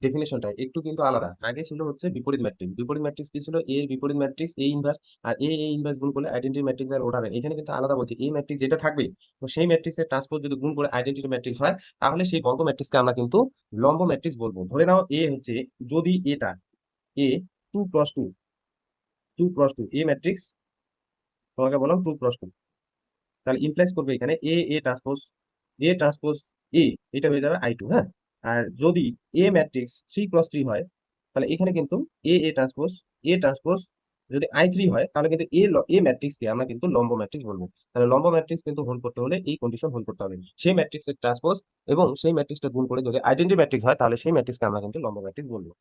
ডেফিনেশনটা একটু কিন্তু আলাদা। আগে ছিল হচ্ছে বিপরীত ম্যাট্রিক্স, বিপরীত ম্যাট্রিক্স কি ছিল? এ এর বিপরীত matrix A inverse, R A inverse গুণ করলে আইডেন্টিটি ম্যাট্রিক্স আর অর্ডার। এখানে কিন্তু আলাদা বলছে এই ম্যাট্রিক্স যেটা থাকবে, তো সেই ম্যাট্রিক্সের ট্রান্সপোজ যদি গুণ করে আইডেন্টিটি ম্যাট্রিক্স হয়, তাহলে সেই বর্গ ম্যাট্রিক্সকে আমরা কিন্তু লম্ব ম্যাট্রিক্স বলবো। ধরে নাও এ হচ্ছে, যদি এটা এ 2 × 2, 2 × 2 এ ম্যাট্রিক্স, তোমাকে বললাম 2 × 2, তাহলে ইমপ্লাইজ করবে এখানে এ ট্রান্সপোজ এ, এটা হয়ে যাবে I2, হ্যাঁ। আর যদি এ ম্যাট্রিক্স 3 × 3 হয়, তাহলে এখানে কিন্তু এ ট্রান্সপোজ যদি I3 হয়, তাহলে কিন্তু এ ম্যাট্রিক্সকে আমরা কিন্তু লম্ব ম্যাট্রিক্স বলবো। তাহলে লম্ব ম্যাট্রিক্স কিন্তু হোল্ড করতে হলে এই কন্ডিশন হোল্ড করতে হবে, সেই ম্যাট্রিক্সের ট্রান্সপোজ এবং সেই ম্যাট্রিক্সটা গুণ করে যদি আইডেন্টি ম্যাট্রিক্স হয়, তাহলে সেই ম্যাট্রিক্সকে আমরা কিন্তু লম্ব ম্যাট্রিক্স বলবো।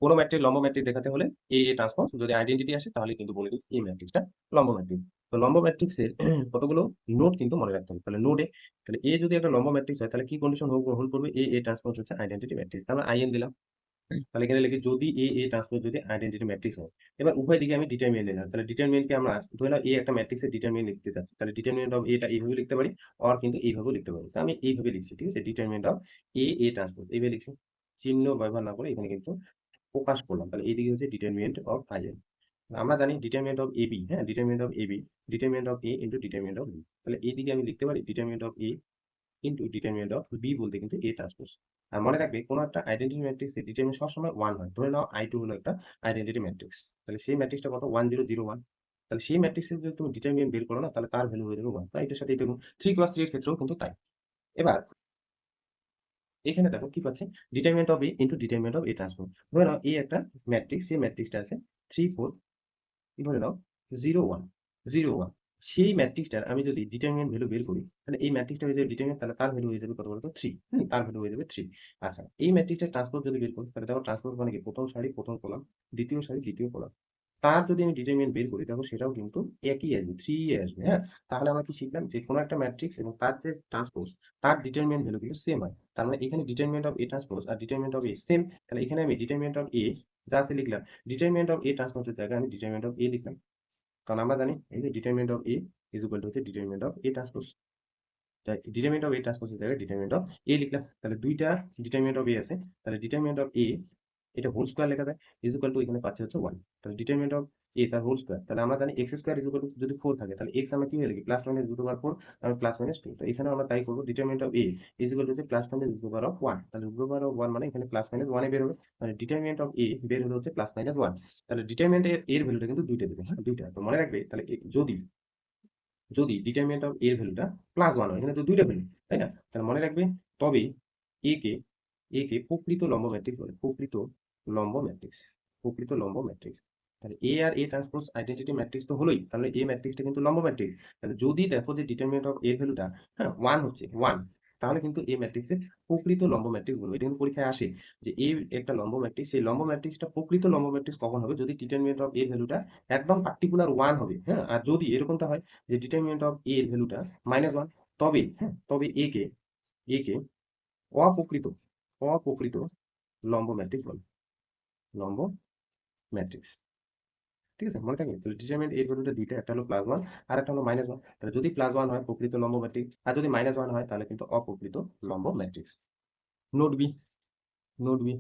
কোনো ম্যাট্রিক্স লম্ব ম্যাট্রিক্স দেখাতে হলে এ ট্রান্সপোজ যদি আইডেন্টিটি আসে, তাহলে কিন্তু বলে দিই এই ম্যাট্রিক্সটা লম্ব ম্যাট্রিক্স। তো লম্ব ম্যাট্রিক্সের কতগুলো নোড কিন্তু মনে রাখতে হবে। তাহলে নোডে, তাহলে এ যদি একটা লম্ব ম্যাট্রিক্স হয়, তাহলে কি কন্ডিশন হোল্ড করবে? এ ট্রান্সপোজ হচ্ছে আইডেন্টিটি ম্যাট্রিক্স, তাহলে আইএন দিলাম। তাহলে এখানে লিখি যদি এ ট্রান্সপোজ যদি আইডেন্টিটি ম্যাট্রিক্স হয়। এবার উভয় দিকে আমি ডিটারমিনেন্ট নিলাম। তাহলে ডিটারমিনেন্টকে আমরা ধরে নাও এ একটা ম্যাট্রিক্সের ডিটারমিনেন্ট লিখতে চাচ্ছি, তাহলে ডিটারমিনেন্ট অফ এটা এইভাবে লিখতে পারি, আর কিন্তু এইভাবেও লিখতে পারি। তো আমি এইভাবে লিখছি, ঠিক আছে? ডিটারমিনেন্ট অফ এ ট্রান্সপোজ এইভাবে লিখছি, চিহ্ন ব্যবহার না করে এখানে কিন্তু প্রকাশ করলাম। তাহলে এইদিকে হচ্ছে ডিটারমিনেন্ট অফ আইএন। আমরা জানি ডিটারমিনেন্ট অফ এবি, হ্যাঁ, determinant of A into determinant of B. তাহলে এইদিকে আমি লিখতে পারি determinant of A into determinant of B, বলতে কিন্তু এ ট্রান্সপোজ। আর মনে রাখবে কোনো একটা আইডেন্টিটি ম্যাট্রিক্সের ডিটারমিনেন্ট সবসময় 1 হয়। ধরে নাও I2 হলো একটা আইডেন্টিটি ম্যাট্রিক্স, তাহলে সেই ম্যাট্রিক্সটা কত? 1 0 0 1। তাহলে সেই ম্যাট্রিক্সের যদি তুমি ডিটারমিনেন্ট বের করো না, তাহলে তার ভ্যালু হয়ে যাবে 1। তাই এটার সাথে এটা 3 × 3 এর ক্ষেত্রেও কিন্তু তাই। এবার এখানে দেখো কি পাচ্ছি, determinant of A into determinant of A transpose. ধরে নাও এই একটা ম্যাট্রিক্স, সেই ম্যাট্রিক্সটা আছে 3 4, ধরে নাও 0 1 0 1। সেই ম্যাট্রিক্সটার আমি যদি ডিটারমিনেন্ট ভ্যালু বের করি, তাহলে এই ম্যাট্রিক্সটা হয়ে যাবে ডিটারমিনেন্ট, তাহলে তার ভ্যালু হয়ে যাবে কত বলতো? 3। তার ভ্যালু হয়ে যাবে 3। আচ্ছা, এই ম্যাট্রিক্সটার ট্রান্সপোজ যদি বের করি, তাহলে দেখো ট্রান্সপোজ মানে কি? প্রথম সারি প্রথম কলাম, দ্বিতীয় সারি দ্বিতীয় কলাম। তার যদি আমি ডিটারমিনেন্ট বের করি, দেখো সেটাও কিন্তু একই আসবে, 3 আসবে, হ্যাঁ। তাহলে আমরা কি শিখলাম? যে কোনো একটা ম্যাট্রিক্স এবং তার যে ট্রান্সপোজ, তার ডিটারমিনেন্ট ভ্যালু কিন্তু সেম হয়। তার মানে এখানে ডিটারমিনেন্ট অফ এ ট্রান্সপোজ আর ডিটারমিনেন্ট অফ এ সেম। তাহলে এখানে আমি ডিটারমিনেন্ট অফ এ যা আছে লিখলাম, ডিটারমিনেন্ট অফ এ ট্রান্সপোজের জায়গায় আমি ডিটারমিনেন্ট অফ এ লিখলাম। কারণ আমরা জানি এই যে determinant of A is equal to হচ্ছে ডিটারমিনেন্ট অফ এ ট্রান্সপোজ। তাই ডিটারমিনেন্ট অফ এ ট্রান্সপোজের জায়গায় ডিটারমিনেন্ট অফ এ লিখলাম। তাহলে দুইটা ডিটারমিনেন্ট অফ এ আছে, তাহলে ডিটারমিনেন্ট অফ এ এটা হোল স্কয়ার লেখা যায়, ইজ ইকুয়াল টু এখানে পাচ্ছি হচ্ছে 1। তাহলে ডিটারমিনেন্ট অফ এ তার হোল স্কয়ার, তাহলে আমরা জানি x square is equal to যদি 4 থাকে, তাহলে এক্স আমরা কি হয়ে লিখি? প্লাস মাইনাস রুট ওভার 4, আর প্লাস মাইনাস 2। তো এখানে আমরা তাই করব, determinant of A is equal to হচ্ছে plus minus root over of 1। তাহলে রুট ওভার অফ 1 মানে এখানে প্লাস মাইনাস 1 এ বের হবে, মানে ডিটারমিনেন্ট অফ এ বের হলো হচ্ছে প্লাস মাইনাস 1। তাহলে ডিটারমিনেন্ট এর ভ্যালুটা কিন্তু দুইটা দেবে, হ্যাঁ, দুইটা। তো মনে রাখবে, তাহলে যদি যদি ডিটারমিনেন্ট অফ এর ভ্যালুটা +1 হয়, এখানে তো দুইটা ভ্যালু, তাই না? তাহলে মনে রাখবে, তবে এ কে প্রকৃত লম্ব ম্যাট্রিক্স বলে, প্রকৃত লম্ব ম্যাট্রিক্স। তাহলে এ আর এ ট্রান্সপোজ আইডেন্টিটি ম্যাট্রিক্স তো হলোই, তাহলে এ ম্যাট্রিক্সটা কিন্তু লম্ব ম্যাট্রিক্স। তাহলে যদি দেখো যে ডিটারমিনেন্ট অফ এর ভ্যালুটা, হ্যাঁ, 1 হচ্ছে 1, তাহলে কিন্তু এ ম্যাট্রিক্সের প্রকৃত লম্ব ম্যাট্রিক্স বলবো। এটা কিন্তু পরীক্ষায় আসে যে এ একটা লম্ব ম্যাট্রিক্স, সেই লম্ব ম্যাট্রিক্সটা প্রকৃত লম্ব ম্যাট্রিক্স কখন হবে? যদি ডিটারমিনেন্ট অফ এর ভ্যালুটা একদম পার্টিকুলার 1 হবে, হ্যাঁ। আর যদি এরকমটা হয় যে ডিটারমিনেন্ট অফ এর ভ্যালুটা -1, তবে, হ্যাঁ, তবে এ কে অপ্রকৃত অপ্রকৃত লম্ব ম্যাট্রিক্স বলে, লম্ব ম্যাট্রিক্স। ঠিক আছে, মনে থাকবে? তাহলে ডিটারমিনেন্ট এর ভ্যালুটা দুইটা, একটা হলো +1 আর একটা হলো -1। তাহলে যদি +1 হয় প্রকৃত লম্ব ম্যাট্রিক্স, আর যদি -1 হয় তাহলে কিন্তু অপ্রকৃত লম্ব matrix. Note B, note B,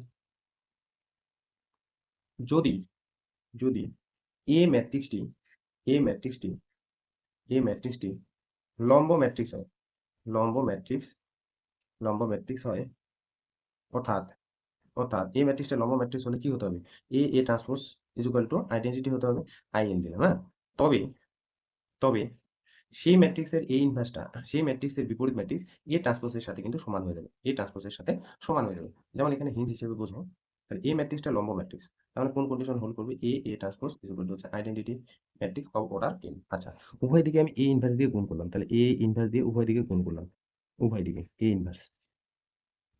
যদি যদি এ ম্যাট্রিক্সটি এ ম্যাট্রিক্সটি এ ম্যাট্রিক্সটি লম্ব ম্যাট্রিক্স হয়, লম্ব ম্যাট্রিক্স হয়, অর্থাৎ এই ম্যাট্রিক্সটা লম্ব ম্যাট্রিক্স হলে কি হতে হবে? এ transpose is equal two identity হতে হবে, আইএন দিলাম, হ্যাঁ। তবে তবে সেই ম্যাট্রিক্সের এ ইনভার্সটা, সেই ম্যাট্রিক্সের বিপরীত ম্যাট্রিক্স এ ট্রান্সপোজের সাথে কিন্তু সমান হয়ে যাবে, এ ট্রান্সপোজের সাথে সমান হয়ে যাবে। যেমন এখানে হিন্ট হিসেবে বুঝবো, তাহলে এই ম্যাট্রিক্সটা লম্ব ম্যাট্রিক্স, তাহলে কোন কন্ডিশন হোল্ড করবে? A transpose is equal to হচ্ছে identity matrix of order n। আচ্ছা, উভয় দিকে আমি এ ইনভার্স দিয়ে গুণ করলাম, তাহলে এ ইনভার্স দিয়ে উভয় দিকে গুণ করলাম, উভয় দিকে এ ইনভার্স।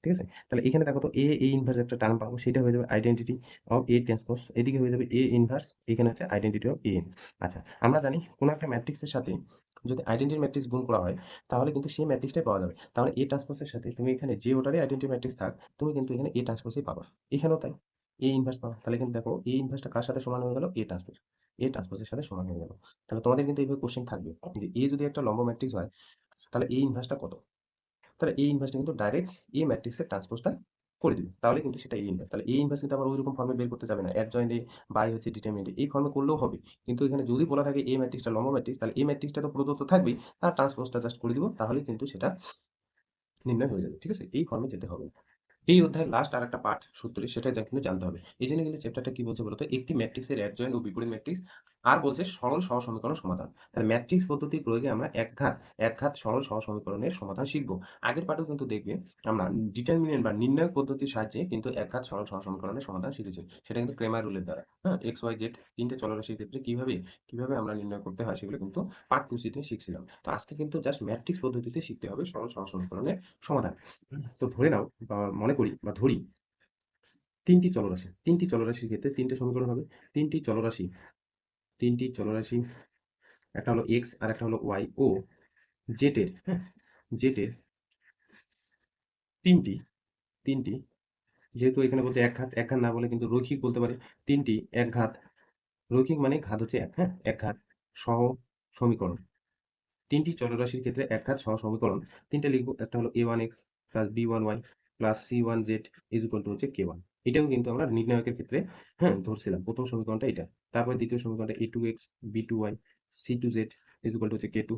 ঠিক আছে? তাহলে এখানে দেখো তো এ ইনভার্স একটা টার্ম পাবো, সেটা হয়ে যাবে আইডেন্টিটি অফ এ ট্রান্সপোজ, এদিকে হয়ে যাবে এ ইনভার্স, এখানে হচ্ছে আইডেন্টিটি অফ এ। আচ্ছা, আমরা জানি কোন একটা ম্যাট্রিক্সের সাথে যদি আইডেন্টিটি ম্যাট্রিক্স গুণ করা হয়, তাহলে কিন্তু সেই ম্যাট্রিক্সটাই পাওয়া যাবে। তাহলে এ ট্রান্সপোজের সাথে তুমি এখানে যে অর্ডারে আইডেন্টিটি ম্যাট্রিক্স থাক, তুমি কিন্তু এখানে এ ট্রান্সপোজই পাবা, এখানেও তাই, এ ইনভার্স পাবা। তাহলে কিন্তু দেখো এ ইনভার্সটা কার সাথে সমান হয়ে গেল? এ ট্রান্সপোজের সাথে সমান হয়ে গেল। তাহলে তোমাদের কিন্তু এইভাবে কোশ্চেন থাকবে যে এ যদি একটা লম্ব ম্যাট্রিক্স হয়, তাহলে এ ইনভার্সটা কত? তাহলে এই ইনভার্সটা কিন্তু ডাইরেক্ট এই ম্যাট্রিক্সের ট্রান্সপোজটা করে দিবে, তাহলে কিন্তু সেটা এই ইনভার্স। তাহলে এই ইনভার্স কিন্তু আবার ওইরকম ফর্মে বের করতে যাবে না, অ্যাডজয়েন্ট এ বাই হচ্ছে ডিটারমিনেন্ট এই ফর্মে করলেও হবে। কিন্তু এখানে যদি বলা থাকে এই ম্যাট্রিক্সটা লম্ব ম্যাট্রিক্স, তাহলে এই ম্যাট্রিক্সটা তো প্রদত্ত থাকবেই, তার ট্রান্সপোজটা জাস্ট করে দিব, তাহলে কিন্তু সেটা নির্ণয় হয়ে যাবে। ঠিক আছে, এই ফর্মে যেতে হবে। এই অধ্যায়ের লাস্ট আর একটা পার্ট 70, সেটা কিন্তু জানতে হবে। এই জন্য কিন্তু চ্যাপ্টারটা কি বলছে বলতো? একটি ম্যাট্রিক্সের অ্যাডজয়েন্ট ও বিপরীত ম্যাট্রিক্স আর বলছে সরল সহ সমীকরণ সমাধান। তাহলে ম্যাট্রিক্স পদ্ধতি প্রয়োগে আমরা একঘাত সরল সহ সমীকরণের সমাধান শিখব। আগের পাঠেও কিন্তু দেখবে আমরা ডিটারমিনেন্ট বা নির্ণায়ক পদ্ধতির সাহায্যে কিন্তু একঘাত সরল সহ সমীকরণের সমাধান শিখেছি। সেটা কিন্তু ক্রেমার রুলের দ্বারা। হ্যাঁ? এক্স, ওয়াই, জেড ৩ টে চলরাশির ক্ষেত্রে কিভাবে আমরা নির্ণয় করতে হয় সেগুলো কিন্তু পার্ট 2C তে শিখছিলাম। তো আজকে কিন্তু জাস্ট ম্যাট্রিক্স পদ্ধতিতে শিখতে হবে সরল সহ সমীকরণের সমাধান। তো ধরে নাও বা মনে করি বা ধরি ৩ টি চলরাশির ক্ষেত্রে ৩ টে সমীকরণ হবে। ৩ টি চলরাশি ৩ টি চলরাশি, একটা হলো এক্স আর একটা হলো ওয়াই ও জেটের, হ্যাঁ, জেটের তিনটি তিনটি যেহেতু এখানে বলছে একঘাত না বলে কিন্তু রৈখিক বলতে পারে। তিনটি একঘাত, রৈখিক মানে ঘাত হচ্ছে এক, হ্যাঁ, একঘাত সহ সমীকরণ। তিনটি চলরাশির ক্ষেত্রে একঘাত সহ সমীকরণ তিনটা লিখবো। একটা হলো a1x plus b1y plus c1z is equal to হচ্ছে k1। এটাও কিন্তু আমরা নির্ণায়কের ক্ষেত্রে, হ্যাঁ, ধরছিলাম প্রথম সমীকরণটা এটা। তারপর দ্বিতীয় সমীকরণটা a2x b2y c2z is equal to হচ্ছে k2,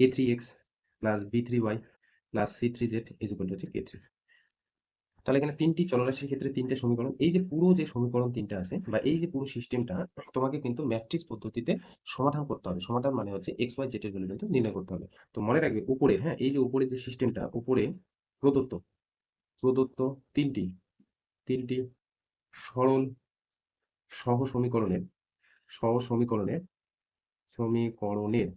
a3x plus b3y plus c3z is equal to হচ্ছে k3। তাহলে এখানে ৩ টি চলরাশির ক্ষেত্রে ৩ টে সমীকরণ। এই যে পুরো যে সমীকরণ ৩ টা আছে বা এই যে পুরো সিস্টেমটা তোমাকে কিন্তু ম্যাট্রিক্স পদ্ধতিতে সমাধান করতে হবে। সমাধান মানে হচ্ছে x, y, z এর ভ্যালু কিন্তু নির্ণয় করতে হবে। তো মনে রাখবে উপরে, হ্যাঁ, এই যে উপরে যে সিস্টেমটা উপরে প্রদত্ত প্রদত্ত ৩টি সরল সহ সমীকরণের সহ সমীকরণের সমীকরণের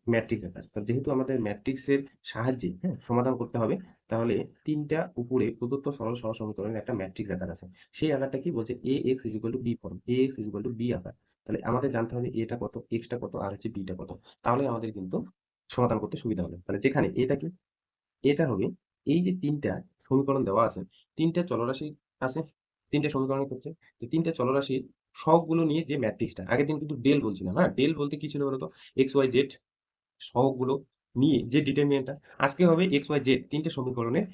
ম্যাট্রিক্স আকার। তো যেহেতু আমাদের ম্যাট্রিক্সের সাহায্যে, হ্যাঁ, সমাধান করতে হবে, তাহলে ৩টা উপরে প্রদত্ত সরল সহ সমীকরণের একটা ম্যাট্রিক্স আকার আছে। সেই আকারটা কি বলছে ax b form, ax b আকার। তাহলে আমাদের জানতে হবে এটা কত, x টা কত আর হচ্ছে b টা কত। তাহলে আমাদের কিন্তু সমাধান করতে সুবিধা হবে। তাহলে যেখানে এটা কি, এটা হবে এই যে ৩টা সমীকরণ দেওয়া আছে, ৩টা চলরাশি আছে ৩টা সমীকরণের ক্ষেত্রে। তো ৩টা চলরাশির সহগগুলো নিয়ে যে ম্যাট্রিক্সটা, আগের দিন কিন্তু ডেল বলছিলাম, হ্যাঁ, ডেল বলতে কি ছিল বলতো, এক্স ওয়াই জেড সহগগুলো নিয়ে যে ডিটারমিনেন্টটা, আজকে হবে এক্স ওয়াই জেড ৩টে সমীকরণের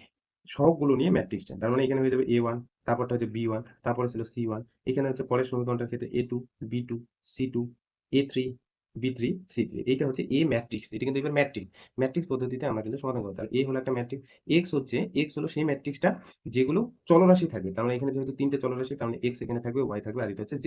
সহগগুলো নিয়ে ম্যাট্রিক্সটা। তার মানে এখানে হয়ে যাবে a1, তারপরটা হচ্ছে b1, তারপরে ছিল c1, এখানে হচ্ছে পরের সমীকরণটার ক্ষেত্রে a2 b2 c2 a3 b3 c3। এইটা হচ্ছে a ম্যাট্রিক্স। এটা কিন্তু এবার ম্যাট্রিক্স পদ্ধতিতে আমরা কিন্তু সমাধান করতে পারি। a হলো একটা ম্যাট্রিক্স, x হলো সেই ম্যাট্রিক্সটা যেগুলো চলরাশি থাকবে। তার মানে এখানে যেহেতু ৩টে চলরাশি, তার মানে x এখানে থাকবে, y থাকবে আর এটা হচ্ছে z।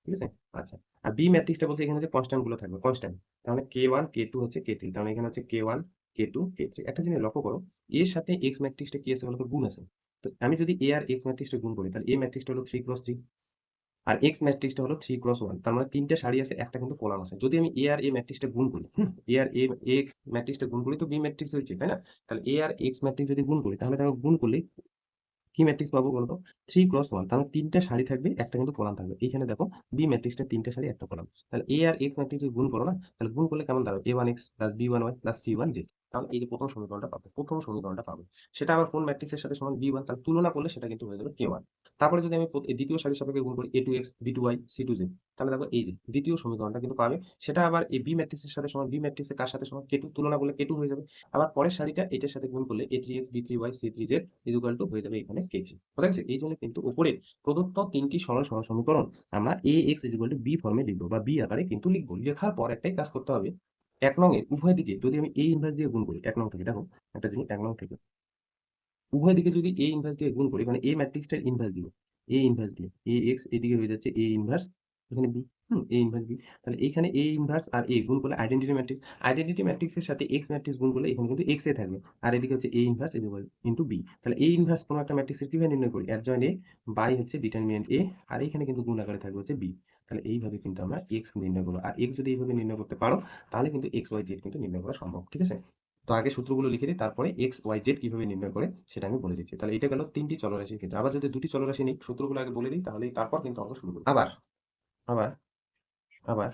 ঠিক আছে? আচ্ছা। আর বি ম্যাট্রিক্সটা বলতে এখানে যে কনস্ট্যান্ট গুলো থাকবে, কনস্ট্যান্ট। তার মানে k1 k2 হচ্ছে k3। তার মানে এখানে হচ্ছে k1 k2 k3। একটা জিনিস লক্ষ্য করো, এর সাথে x ম্যাট্রিক্সটা কি আছে বলতো, গুণ আছে। তো আমি যদি a আর x ম্যাট্রিক্সটা গুণ করি, তাহলে a ম্যাট্রিক্সটা হলো 3 × 3 আর x ম্যাট্রিক্সটা হলো 3 × 1। তার মানে ৩টা সারি আছে, একটা কিন্তু কলাম আছে। যদি আমি a আর a ম্যাট্রিক্সটা গুণ করি, হুম, a আর x ম্যাট্রিক্সটা গুণ করি তো b ম্যাট্রিক্স হয়েছে, তাই না? তাহলে a আর x ম্যাট্রিক্স যদি গুণ করি, তাহলে গুণ করলে কি ম্যাট্রিক্স পাবো বলতো, 3 × 1। তার মানে ৩টা সারি থাকবে, একটা কিন্তু কলাম থাকবে। এইখানে দেখো বি ম্যাট্রিক্সটা 3টা সারি একটা কলাম। তাহলে এ আর এক্স ম্যাট্রিক্স গুণ করো না, তাহলে গুণ করলে কেমন দাঁড়াবে, a1x plus b1y plus c1z। কারণ এই যে প্রথম সমীকরণটা পাবে, সেটা আবার কোন ম্যাট্রিক্সের সাথে সমান b1, তাহলে তুলনা করলে সেটা কিন্তু হয়ে যাবে k1। তারপরে যদি আমি দ্বিতীয় সারির সাপেক্ষে গুণ করি a2x b2y c2z, তাহলে দেখো এই যে দ্বিতীয় সমীকরণটা কিন্তু পাবে, সেটা আবার এই বি ম্যাট্রিক্সের সাথে সমান, বি ম্যাট্রিক্সের কার সাথে সমান, k2, তুলনা করলে k2 হয়ে যাবে। আবার পরের সারিটা এটার সাথে গুণ করলে a3x b3y c3z is equal two হয়ে যাবে এখানে k3। বোঝা গেছে? এই জন্য কিন্তু উপরে প্রদত্ত ৩টি সরল সহ সমীকরণ আমরা ax is equal two b ফর্মে লিখবো বা b আকারে কিন্তু লিখবো। লেখার পর একটাই কাজ করতে হবে, ১ নং এর উভয় দিকে যদি আমি a ইনভার্স দিয়ে গুণ করি, ১ নং থেকে দেখো একটা জিনিস, ১ নং থেকে উভয় দিকে যদি a ইনভার্স দিয়ে গুণ করি, মানে a ম্যাট্রিক্সটার ইনভার্স দিয়ে, a ইনভার্স দিয়ে ax এদিকে হয়ে যাচ্ছে a ইনভার্স, এখানে b, hmm, a inverse b। তাহলে এখানে a ইনভার্স আর a গুণ করলে আইডেন্টিটি ম্যাট্রিক্সের সাথে x ম্যাট্রিক্স গুণ করলে এখানে কিন্তু x এ থাকবে। আর এদিকে হচ্ছে a inverse is equal into b। তাহলে a ইনভার্স কোনো একটা ম্যাট্রিক্সের কিভাবে নির্ণয় করি, অ্যাডজয়েন্ট a বাই হচ্ছে ডিটারমিনেন্ট a, আর এখানে কিন্তু গুণ আকারে থাকবে হচ্ছে b। তাহলে এইভাবে কিন্তু আমরা x নির্ণয় করবো। আর x যদি এইভাবে নির্ণয় করতে পারো, তাহলে কিন্তু x y z কিন্তু নির্ণয় করা সম্ভব। ঠিক আছে? তো আগে সূত্রগুলো লিখে দিই, তারপরে এক্স ওয়াই জেড কিভাবে নির্ণয় করে সেটা আমি বলে দিচ্ছি। তাহলে এটা গেল ৩টি চলরাশির ক্ষেত্রে। আবার যদি ২টি চলরাশি নিই, সূত্রগুলো আগে বলে দিই, তাহলে তারপর কিন্তু অঙ্ক শুরু করি। আবার আবার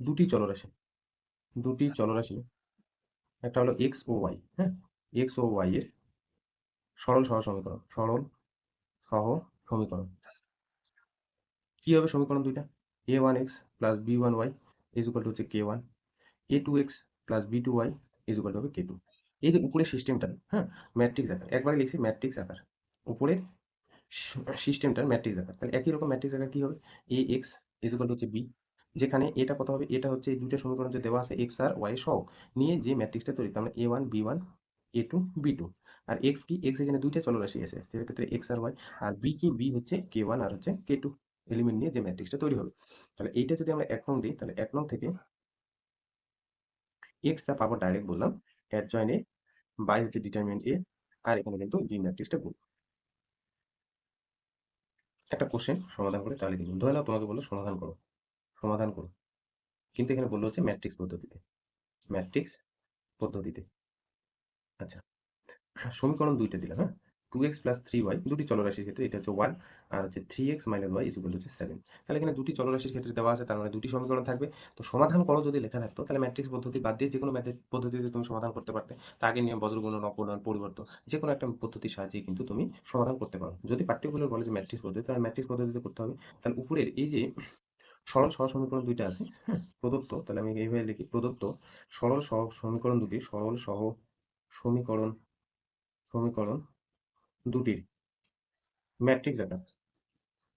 ২টি চলরাশি, ২টি চলরাশি, একটা হলো এক্স ও ওয়াই, হ্যাঁ, এক্স ও ওয়াই এর সরল সহ সমীকরণ। কি হবে সমীকরণ দুইটা, a1x plus b1y is equal to হচ্ছে k1, a2x plus b2y is equal two হবে k2। এই যে উপরের সিস্টেমটা, হ্যাঁ, ম্যাট্রিক্স আকার, একবারে লিখছি ম্যাট্রিক্স আকার, উপরের সিস্টেমটার ম্যাট্রিক্স আকার। তাহলে একই রকম ম্যাট্রিক্স আকার কি হবে, ax ইজ ইকুয়াল টু হচ্ছে b, যেখানে এটা কত হবে, এটা হচ্ছে এই দুইটা সমীকরণ যে দেওয়া আছে x আর y সহ নিয়ে যে ম্যাট্রিক্সটা তৈরি, তার মানে a1 b1 a2 b2। আর x কি, x এখানে দুইটা চলরাশি আছে, সেক্ষেত্রে x আর y। আর b কি, b হচ্ছে k1 আর হচ্ছে k2। এলিমেন্ট নিয়ে যে ম্যাট্রিক্সটা তৈরি হবে। তাহলে এইটা যদি আমরা 1 নং দিই, তাহলে 1 নং থেকে এক্সটা পাবো ডাইরেক্ট বললাম অ্যাডজয়েন্ট এ বাই হচ্ছে ডিটারমিনেন্ট এ, আর এখানে কিন্তু বি ম্যাট্রিক্সটা গুণ। একটা কোশ্চেন সমাধান করে তাহলে কিন্তু ধরে নাও তোমাকে বললো সমাধান করো, সমাধান করো, কিন্তু এখানে বললো হচ্ছে ম্যাট্রিক্স পদ্ধতিতে, ম্যাট্রিক্স পদ্ধতিতে। আচ্ছা, সমীকরণ দুইটা দিলাম, হ্যাঁ, 2x প্লাস 3y দুটি চলরাশির ক্ষেত্রে এটা হচ্ছে 1, আর হচ্ছে 3x মাইনাস y ইকুয়াল হচ্ছে 7। তাহলে এখানে দুটি চলরাশির ক্ষেত্রে দেওয়া আছে, তার মানে দুটি সমীকরণ থাকবে। তো সমাধান করো যদি লেখা থাকতো তাহলে ম্যাট্রিক্স পদ্ধতি বাদ দিয়ে যে কোনো ম্যাট্রিক্স পদ্ধতিতে তুমি সমাধান করতে পারতে। তা আগে নিয়ে বজ্রগুণন, অপূরণ, পরিবর্তন যে কোনো একটা পদ্ধতির সাহায্যে কিন্তু তুমি সমাধান করতে পারো। যদি পার্টিকুলার বলে যে ম্যাট্রিক্স পদ্ধতি, তাহলে ম্যাট্রিক্স পদ্ধতিতে করতে হবে। তাহলে উপরের এই যে সরল সহ সমীকরণ দুইটা আছে, হ্যাঁ, প্রদত্ত, তাহলে আমি এইভাবে লিখি, প্রদত্ত সরল সহ সমীকরণ দুটি, সরল সহ সমীকরণ, সমীকরণ দুটির ম্যাট্রিক্স আকার,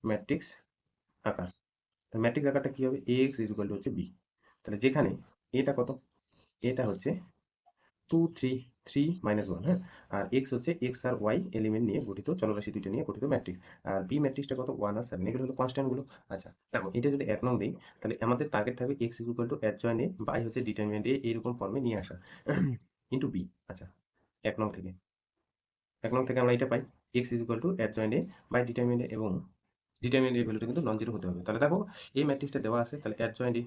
ম্যাট্রিক্স আকার। ম্যাট্রিক্স আকারটা কি হবে? ax ইকুয়াল টু হচ্ছে b। তাহলে যেখানে এটা কত, এটা হচ্ছে 2 3 3 মাইনাস 1, হ্যাঁ, আর x হচ্ছে x আর y এলিমেন্ট নিয়ে গঠিত, চলরাশি দুইটা নিয়ে গঠিত ম্যাট্রিক্স। আর b ম্যাট্রিক্সটা কত, 1 আর 7, এগুলো হলো কনস্ট্যান্ট গুলো। আচ্ছা, দেখো এটা যদি 1 নং দেই, তাহলে আমাদের টার্গেট থাকবে x equal to adjoint A by হচ্ছে ডিটারমিনেন্ট এ, এরকম ফর্মে নিয়ে আসা ইনটু b। আচ্ছা, 1 নং থেকে, 1 নং থেকে আমরা এটা পাই, x equal to adjoint A by determinant A, এবং ডিটারমিনেন্ট এর ভ্যালুটা কিন্তু নন জিরো হতে হবে। তাহলে দেখো এই ম্যাট্রিক্সটা দেওয়া আছে, তাহলে অ্যাডজয়েন্ট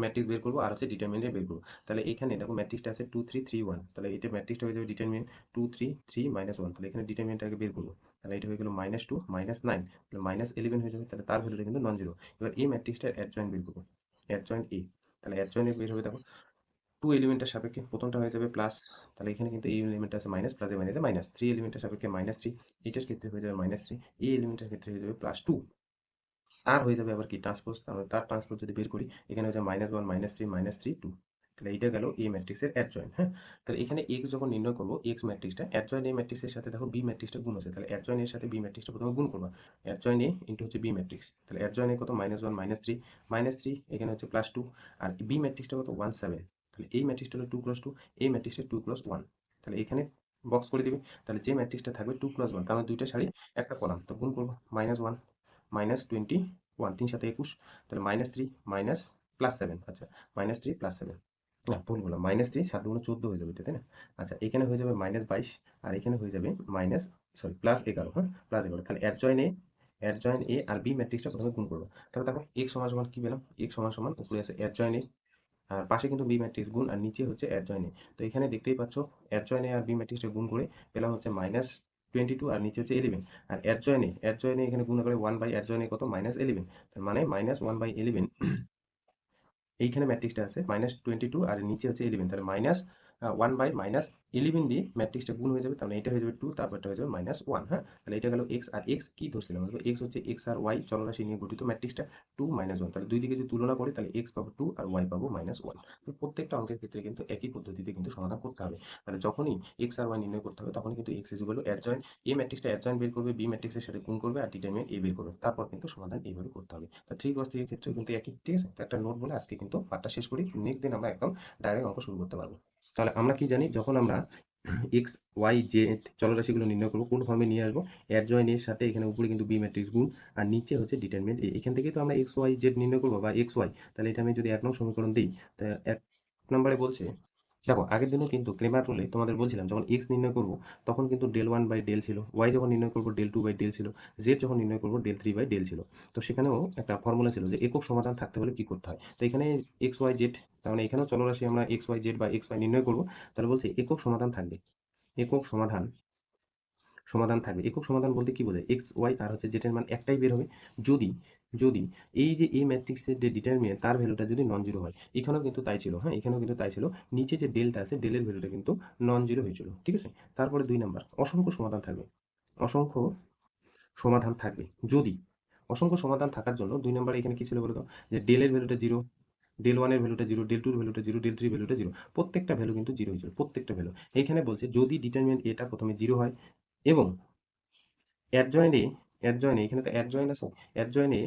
ম্যাট্রিক্স বের করবো আর হচ্ছে ডিটারমিনেন্ট বের করবো। তাহলে এখানে দেখো ম্যাট্রিক্সটা আছে 2 3 3 1, তাহলে এটা ম্যাট্রিক্সটা হয়ে যাবে ডিটারমিনেন্ট 2 3 3 মাইনাস 1। তাহলে এখানে ডিটারমিনেন্টটাকে বের করবো, তাহলে এটা হয়ে গেল -2 -9, তাহলে -11 হয়ে যাবে, তাহলে তার ভ্যালুটা কিন্তু নন জিরো। এবার এই ম্যাট্রিক্সটার অ্যাডজয়েন্ট বের করবো, অ্যাডজয়েন্ট এ। তাহলে অ্যাডজয়েন্ট বের হবে, দেখো 2 এলিমেন্টের সাপেক্ষে প্রথমটা হয়ে যাবে প্লাস, তাহলে এখানে কিন্তু এই এলিমেন্টটা আছে মাইনাস, প্লাসে মাইনাসে মাইনাস, 3 এলিমেন্টের সাপেক্ষে -3, এটার ক্ষেত্রে হয়ে যাবে -3, এই এলিমেন্টের ক্ষেত্রে হয়ে যাবে +2, আর হয়ে যাবে আবার কি ট্রান্সপোজ, তার ট্রান্সপোজ যদি বের করি, এখানে হচ্ছে -1 -3 -3 2। তাহলে এইটা গেল এই ম্যাট্রিক্সের অ্যাডজয়েন্ট, হ্যাঁ। তাহলে এখানে এক্স যখন নির্ণয় করবো, এক্স ম্যাট্রিক্সটা অ্যাডজয়েন্ট এ ম্যাট্রিক্সের সাথে দেখো বি ম্যাট্রিক্সটা গুণ আছে, তাহলে অ্যাডজয়েন্ট এর সাথে বি ম্যাট্রিক্সটা প্রথমে গুণ করবা, অ্যাডজয়েন্ট এ ইন্টু হচ্ছে বি ম্যাট্রিক্স। তাহলে অ্যাডজয়েন্ট এ কত, -1 -3, এখানে হচ্ছে +2, আর বি ম্যাট্রিক্সটা কত, 1 7। তাহলে এই ম্যাট্রিক্সটা হলো 2 + 2, এই ম্যাট্রিক্সটা 2 + 1। তাহলে এখানে বক্স করে দিবে, তাহলে যে ম্যাট্রিক্সটা থাকবে 2 + 1, তার মানে দুইটা সারি একটা কলাম, তো গুণ করবো, -1 -21, 3 7 21, তাহলে -3 মাইনাস +7। আচ্ছা, -3 +7, না ভুল বললাম, -3 7 গুণ 14 হয়ে যাবে এটা, তাই না? আচ্ছা, এখানে হয়ে যাবে -22, আর এখানে হয়ে যাবে মাইনাস, সরি +11, হ্যাঁ, +11। তাহলে অ্যাডজয়েন্ট এ আর বি ম্যাট্রিক্সটা প্রথমে গুণ করবো। তাহলে দেখো x সমান সমান কি পেলাম, x সমান সমান উপরে আছে অ্যাডজয়েন্ট এ, আর পাশে কিন্তু বি ম্যাট্রিক্স গুণ, আর নিচে হচ্ছে অ্যাডজয়েন্ট এ। তো এখানে দেখতেই পাচ্ছ অ্যাডজয়েন্ট এ আর বি ম্যাট্রিক্সটা গুণ করে পেলাম হচ্ছে -22, আর নিচে হচ্ছে 11। আর অ্যাডজয়েন্ট এ এখানে গুণ করে 1 বাই অ্যাডজয়েন্ট এ কত, -11, তার মানে -1/11। এইখানে ম্যাট্রিক্সটা আছে -22, আর নিচে হচ্ছে 11, তাহলে -1/-11 দিয়ে ম্যাট্রিক্সটা গুণ হয়ে যাবে, তাহলে এটা হয়ে যাবে 2, তারপরটা হয়ে যাবে -1, হ্যাঁ। তাহলে এটা গেল এক্স, আর এক্স কি ধরছিলাম, এক্স হচ্ছে এক্স আর ওয়াই চলরাশি নিয়ে গঠিত ম্যাট্রিক্সটা 2 -1। তাহলে দুই দিকে যদি তুলনা করি, তাহলে এক্স পাবো 2 আর ওয়াই পাবো -1। তো প্রত্যেকটা অঙ্কের ক্ষেত্রে কিন্তু একই পদ্ধতিতে কিন্তু সমাধান করতে হবে। তাহলে যখনই এক্স আর ওয়াই নির্ণয় করতে হবে, তখনই কিন্তু x equal to adjoint A ম্যাট্রিক্সটা অ্যাডজয়েন্ট বের করবে, বি ম্যাট্রিক্সের সাথে গুণ করবে, আর ডিটারমিনেন্ট এ বের করবে, তারপর কিন্তু সমাধান এইভাবে করতে হবে। তা 3 cos 3 এর ক্ষেত্রে কিন্তু একই, ঠিক আছে? তো একটা নোট বলে আজকে কিন্তু পাঠটা শেষ করি, নেক্সট দিন আমরা একদম ডাইরেক্ট অঙ্ক শুরু করতে পারবো। তাহলে আমরা কি জানি, যখন আমরা এক্স ওয়াই জেড চলরাশিগুলো নির্ণয় করবো, কোন ফর্মে নিয়ে আসবো, অ্যাডজয়েন্ট এর সাথে এখানে উপরে কিন্তু বি ম্যাট্রিক্স গুণ, আর নিচে হচ্ছে ডিটারমিনেন্ট এ। এখান থেকেই তো আমরা এক্স ওয়াই জেড নির্ণয় করবো, বা এক্স ওয়াই। তাহলে এটা আমি যদি 1 নং সমীকরণ দিই, তা 1 নম্বরে বলছে, দেখো আগের দিনও কিন্তু ক্লেমার রুলে তোমাদের বলছিলাম, যখন এক্স নির্ণয় করবো তখন কিন্তু del 1/del ছিল, ওয়াই যখন নির্ণয় করবো del 2/del ছিল, জেড যখন নির্ণয় করবো del 3/del ছিল। তো সেখানেও একটা ফর্মুলা ছিল যে একক সমাধান থাকতে হলে কি করতে হয়। তো এখানে এক্স ওয়াই জেড, তার মানে এখানেও চলরাশি আমরা এক্স ওয়াই জেড বা এক্স ওয়াই নির্ণয় করবো। তাহলে বলছে একক সমাধান থাকবে, একক সমাধান, সমাধান থাকবে। একক সমাধান বলতে কি বোঝায়, এক্স ওয়াই আর হচ্ছে জেড এর মান একটাই বের হবে, যদি যদি এই যে এই ম্যাট্রিক্সের যে ডিটারমিনেন্ট তার ভ্যালুটা যদি নন জিরো হয়। এখানেও কিন্তু তাই ছিল, হ্যাঁ, এখানেও কিন্তু তাই ছিল, নিচে যে ডেলটা আছে ডেলের ভ্যালুটা কিন্তু নন জিরো হয়েছিল, ঠিক আছে? তারপরে 2 নাম্বার, অসংখ্য সমাধান থাকবে, অসংখ্য সমাধান থাকবে যদি, অসংখ্য সমাধান থাকার জন্য 2 নাম্বারে এখানে কি ছিল বলতো, যে ডেলের ভ্যালুটা জিরো, del 1 এর ভ্যালুটা জিরো, del 2 এর ভ্যালুটা জিরো, del 3 ভ্যালুটা জিরো, প্রত্যেকটা ভ্যালু কিন্তু জিরো হয়েছিল, প্রত্যেকটা ভ্যালু। এইখানে বলছে যদি ডিটারমিনেন্ট এটা প্রথমে জিরো হয়, এবং অ্যাডজয়েন্ট এ, এখানে তো অ্যাডজয়েন্ট আছে, অ্যাডজয়েন্ট এ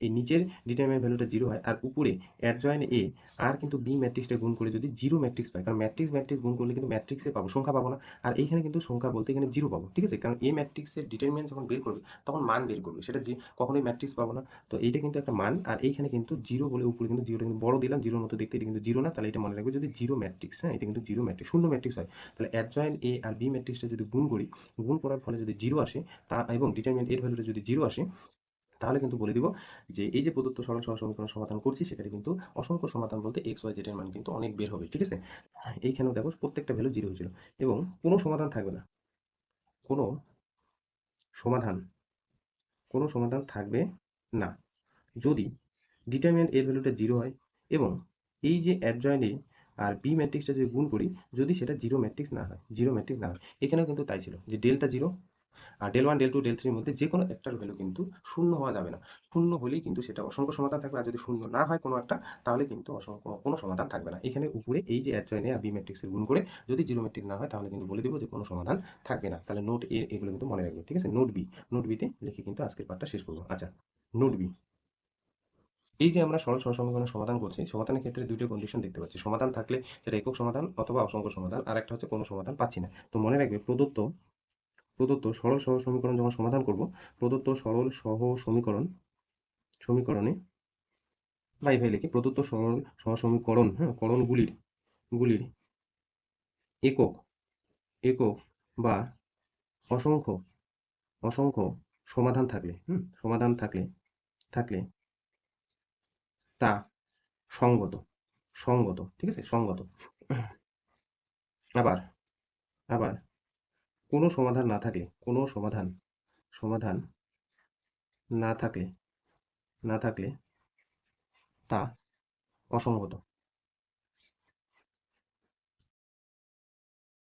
এই নিচের ডিটারমিনেন্ট ভ্যালুটা 0 হয় আর উপরে অ্যাডজয়েন্ট এ আর কিন্তু বি ম্যাট্রিক্সটা গুণ করে যদি 0 ম্যাট্রিক্স পাই, কারণ ম্যাট্রিক্স গুণ করলে কিন্তু ম্যাট্রিক্সে পাবো, সংখ্যা পাবো না। আর এইখানে কিন্তু সংখ্যা বলতে এখানে 0 পাবো, ঠিক আছে? কারণ এ ম্যাট্রিক্সের ডিটারমিনেন্ট যখন বের করবে তখন মান বের করবে, সেটা কখনোই ম্যাট্রিক্স পাবো না। তো এইটা কিন্তু একটা মান, আর এইখানে কিন্তু 0 বলে উপরে কিন্তু 0টা কিন্তু বড় দিলাম, 0 মতো দেখতে, এটা কিন্তু 0 না, তাহলে এটা মনে রাখবে যদি 0 ম্যাট্রিক্স, হ্যাঁ এটা কিন্তু 0 ম্যাট্রিক্স, শূন্য ম্যাট্রিক্স হয়। তাহলে অ্যাডজয়েন্ট এ আর বি ম্যাট্রিক্সটা যদি গুণ করি, গুণ করার ফলে যদি 0 আসে তা এবং ডিটারমিনেন্ট এর ভ্যালুটা যদি 0 আসে, তাহলে কিন্তু বলে দিব যে এই যে প্রদত্ত সরল সহজ সমীকরণ সমাধান করছি সেখানে কিন্তু অসংখ্য সমাধান বলতে এক্স ওয়াই জেড এর মান কিন্তু অনেক বের হবে, ঠিক আছে? এইখানেও দেখো প্রত্যেকটা ভ্যালু 0 হয়েছিল এবং কোনো সমাধান থাকবে না, কোনো সমাধান কোনো সমাধান থাকবে না যদি ডিটারমিনেন্ট এর ভ্যালুটা 0 হয় এবং এই যে অ্যাডজয়েন্ট এ আর বি ম্যাট্রিক্সটা যদি গুণ করি, যদি সেটা 0 ম্যাট্রিক্স না হয়, 0 ম্যাট্রিক্স না হয়। এখানেও কিন্তু তাই ছিল যে ডেল্টা 0 আর ডেল 1 ডেল 2 ডেল 3 এর মধ্যে যে কোনো একটার ভ্যালু কিন্তু শূন্য হওয়া যাবে না। শূন্য হলেই কিন্তু সেটা অসংখ্য সমাধান থাকবে, আর যদি শূন্য না হয় কোনো একটা, তাহলে কিন্তু অসংখ্য কোনো সমাধান থাকবে না। এখানে উপরে এই যে অ্যাডজয়েন্ট এ আর বি ম্যাট্রিক্সের গুণ করে যদি 0 ম্যাট্রিক্স না হয়, তাহলে কিন্তু বলে দিব যে কোনো সমাধান থাকবে না। তাহলে নোট এ এগুলো কিন্তু মনে রাখবে, ঠিক আছে? নোট বি তে লিখে কিন্তু আজকের পাঠটা শেষ করবো। আচ্ছা, নোট বি, এই যে আমরা সরল সমীকরণের সমাধান করছি, সমাধানের ক্ষেত্রে দুইটা কন্ডিশন দেখতে পাচ্ছি। সমাধান থাকলে সেটা একক সমাধান অথবা অসংখ্য সমাধান, আর একটা হচ্ছে কোনো সমাধান পাচ্ছি না। তো মনে রাখবে প্রদত্ত সরল সহ সমীকরণ যখন সমাধান করব, প্রদত্ত সরল সহ সমীকরণে বা এইভাবে লিখি, প্রদত্ত সরল সহ সমীকরণ, হ্যাঁ, গুলির একক একক বা অসংখ্য অসংখ্য সমাধান থাকলে, থাকলে তা সঙ্গত, ঠিক আছে? সঙ্গত। আবার আবার কোনো সমাধান না থাকলে, কোনো সমাধান না থাকলে তা অসঙ্গত।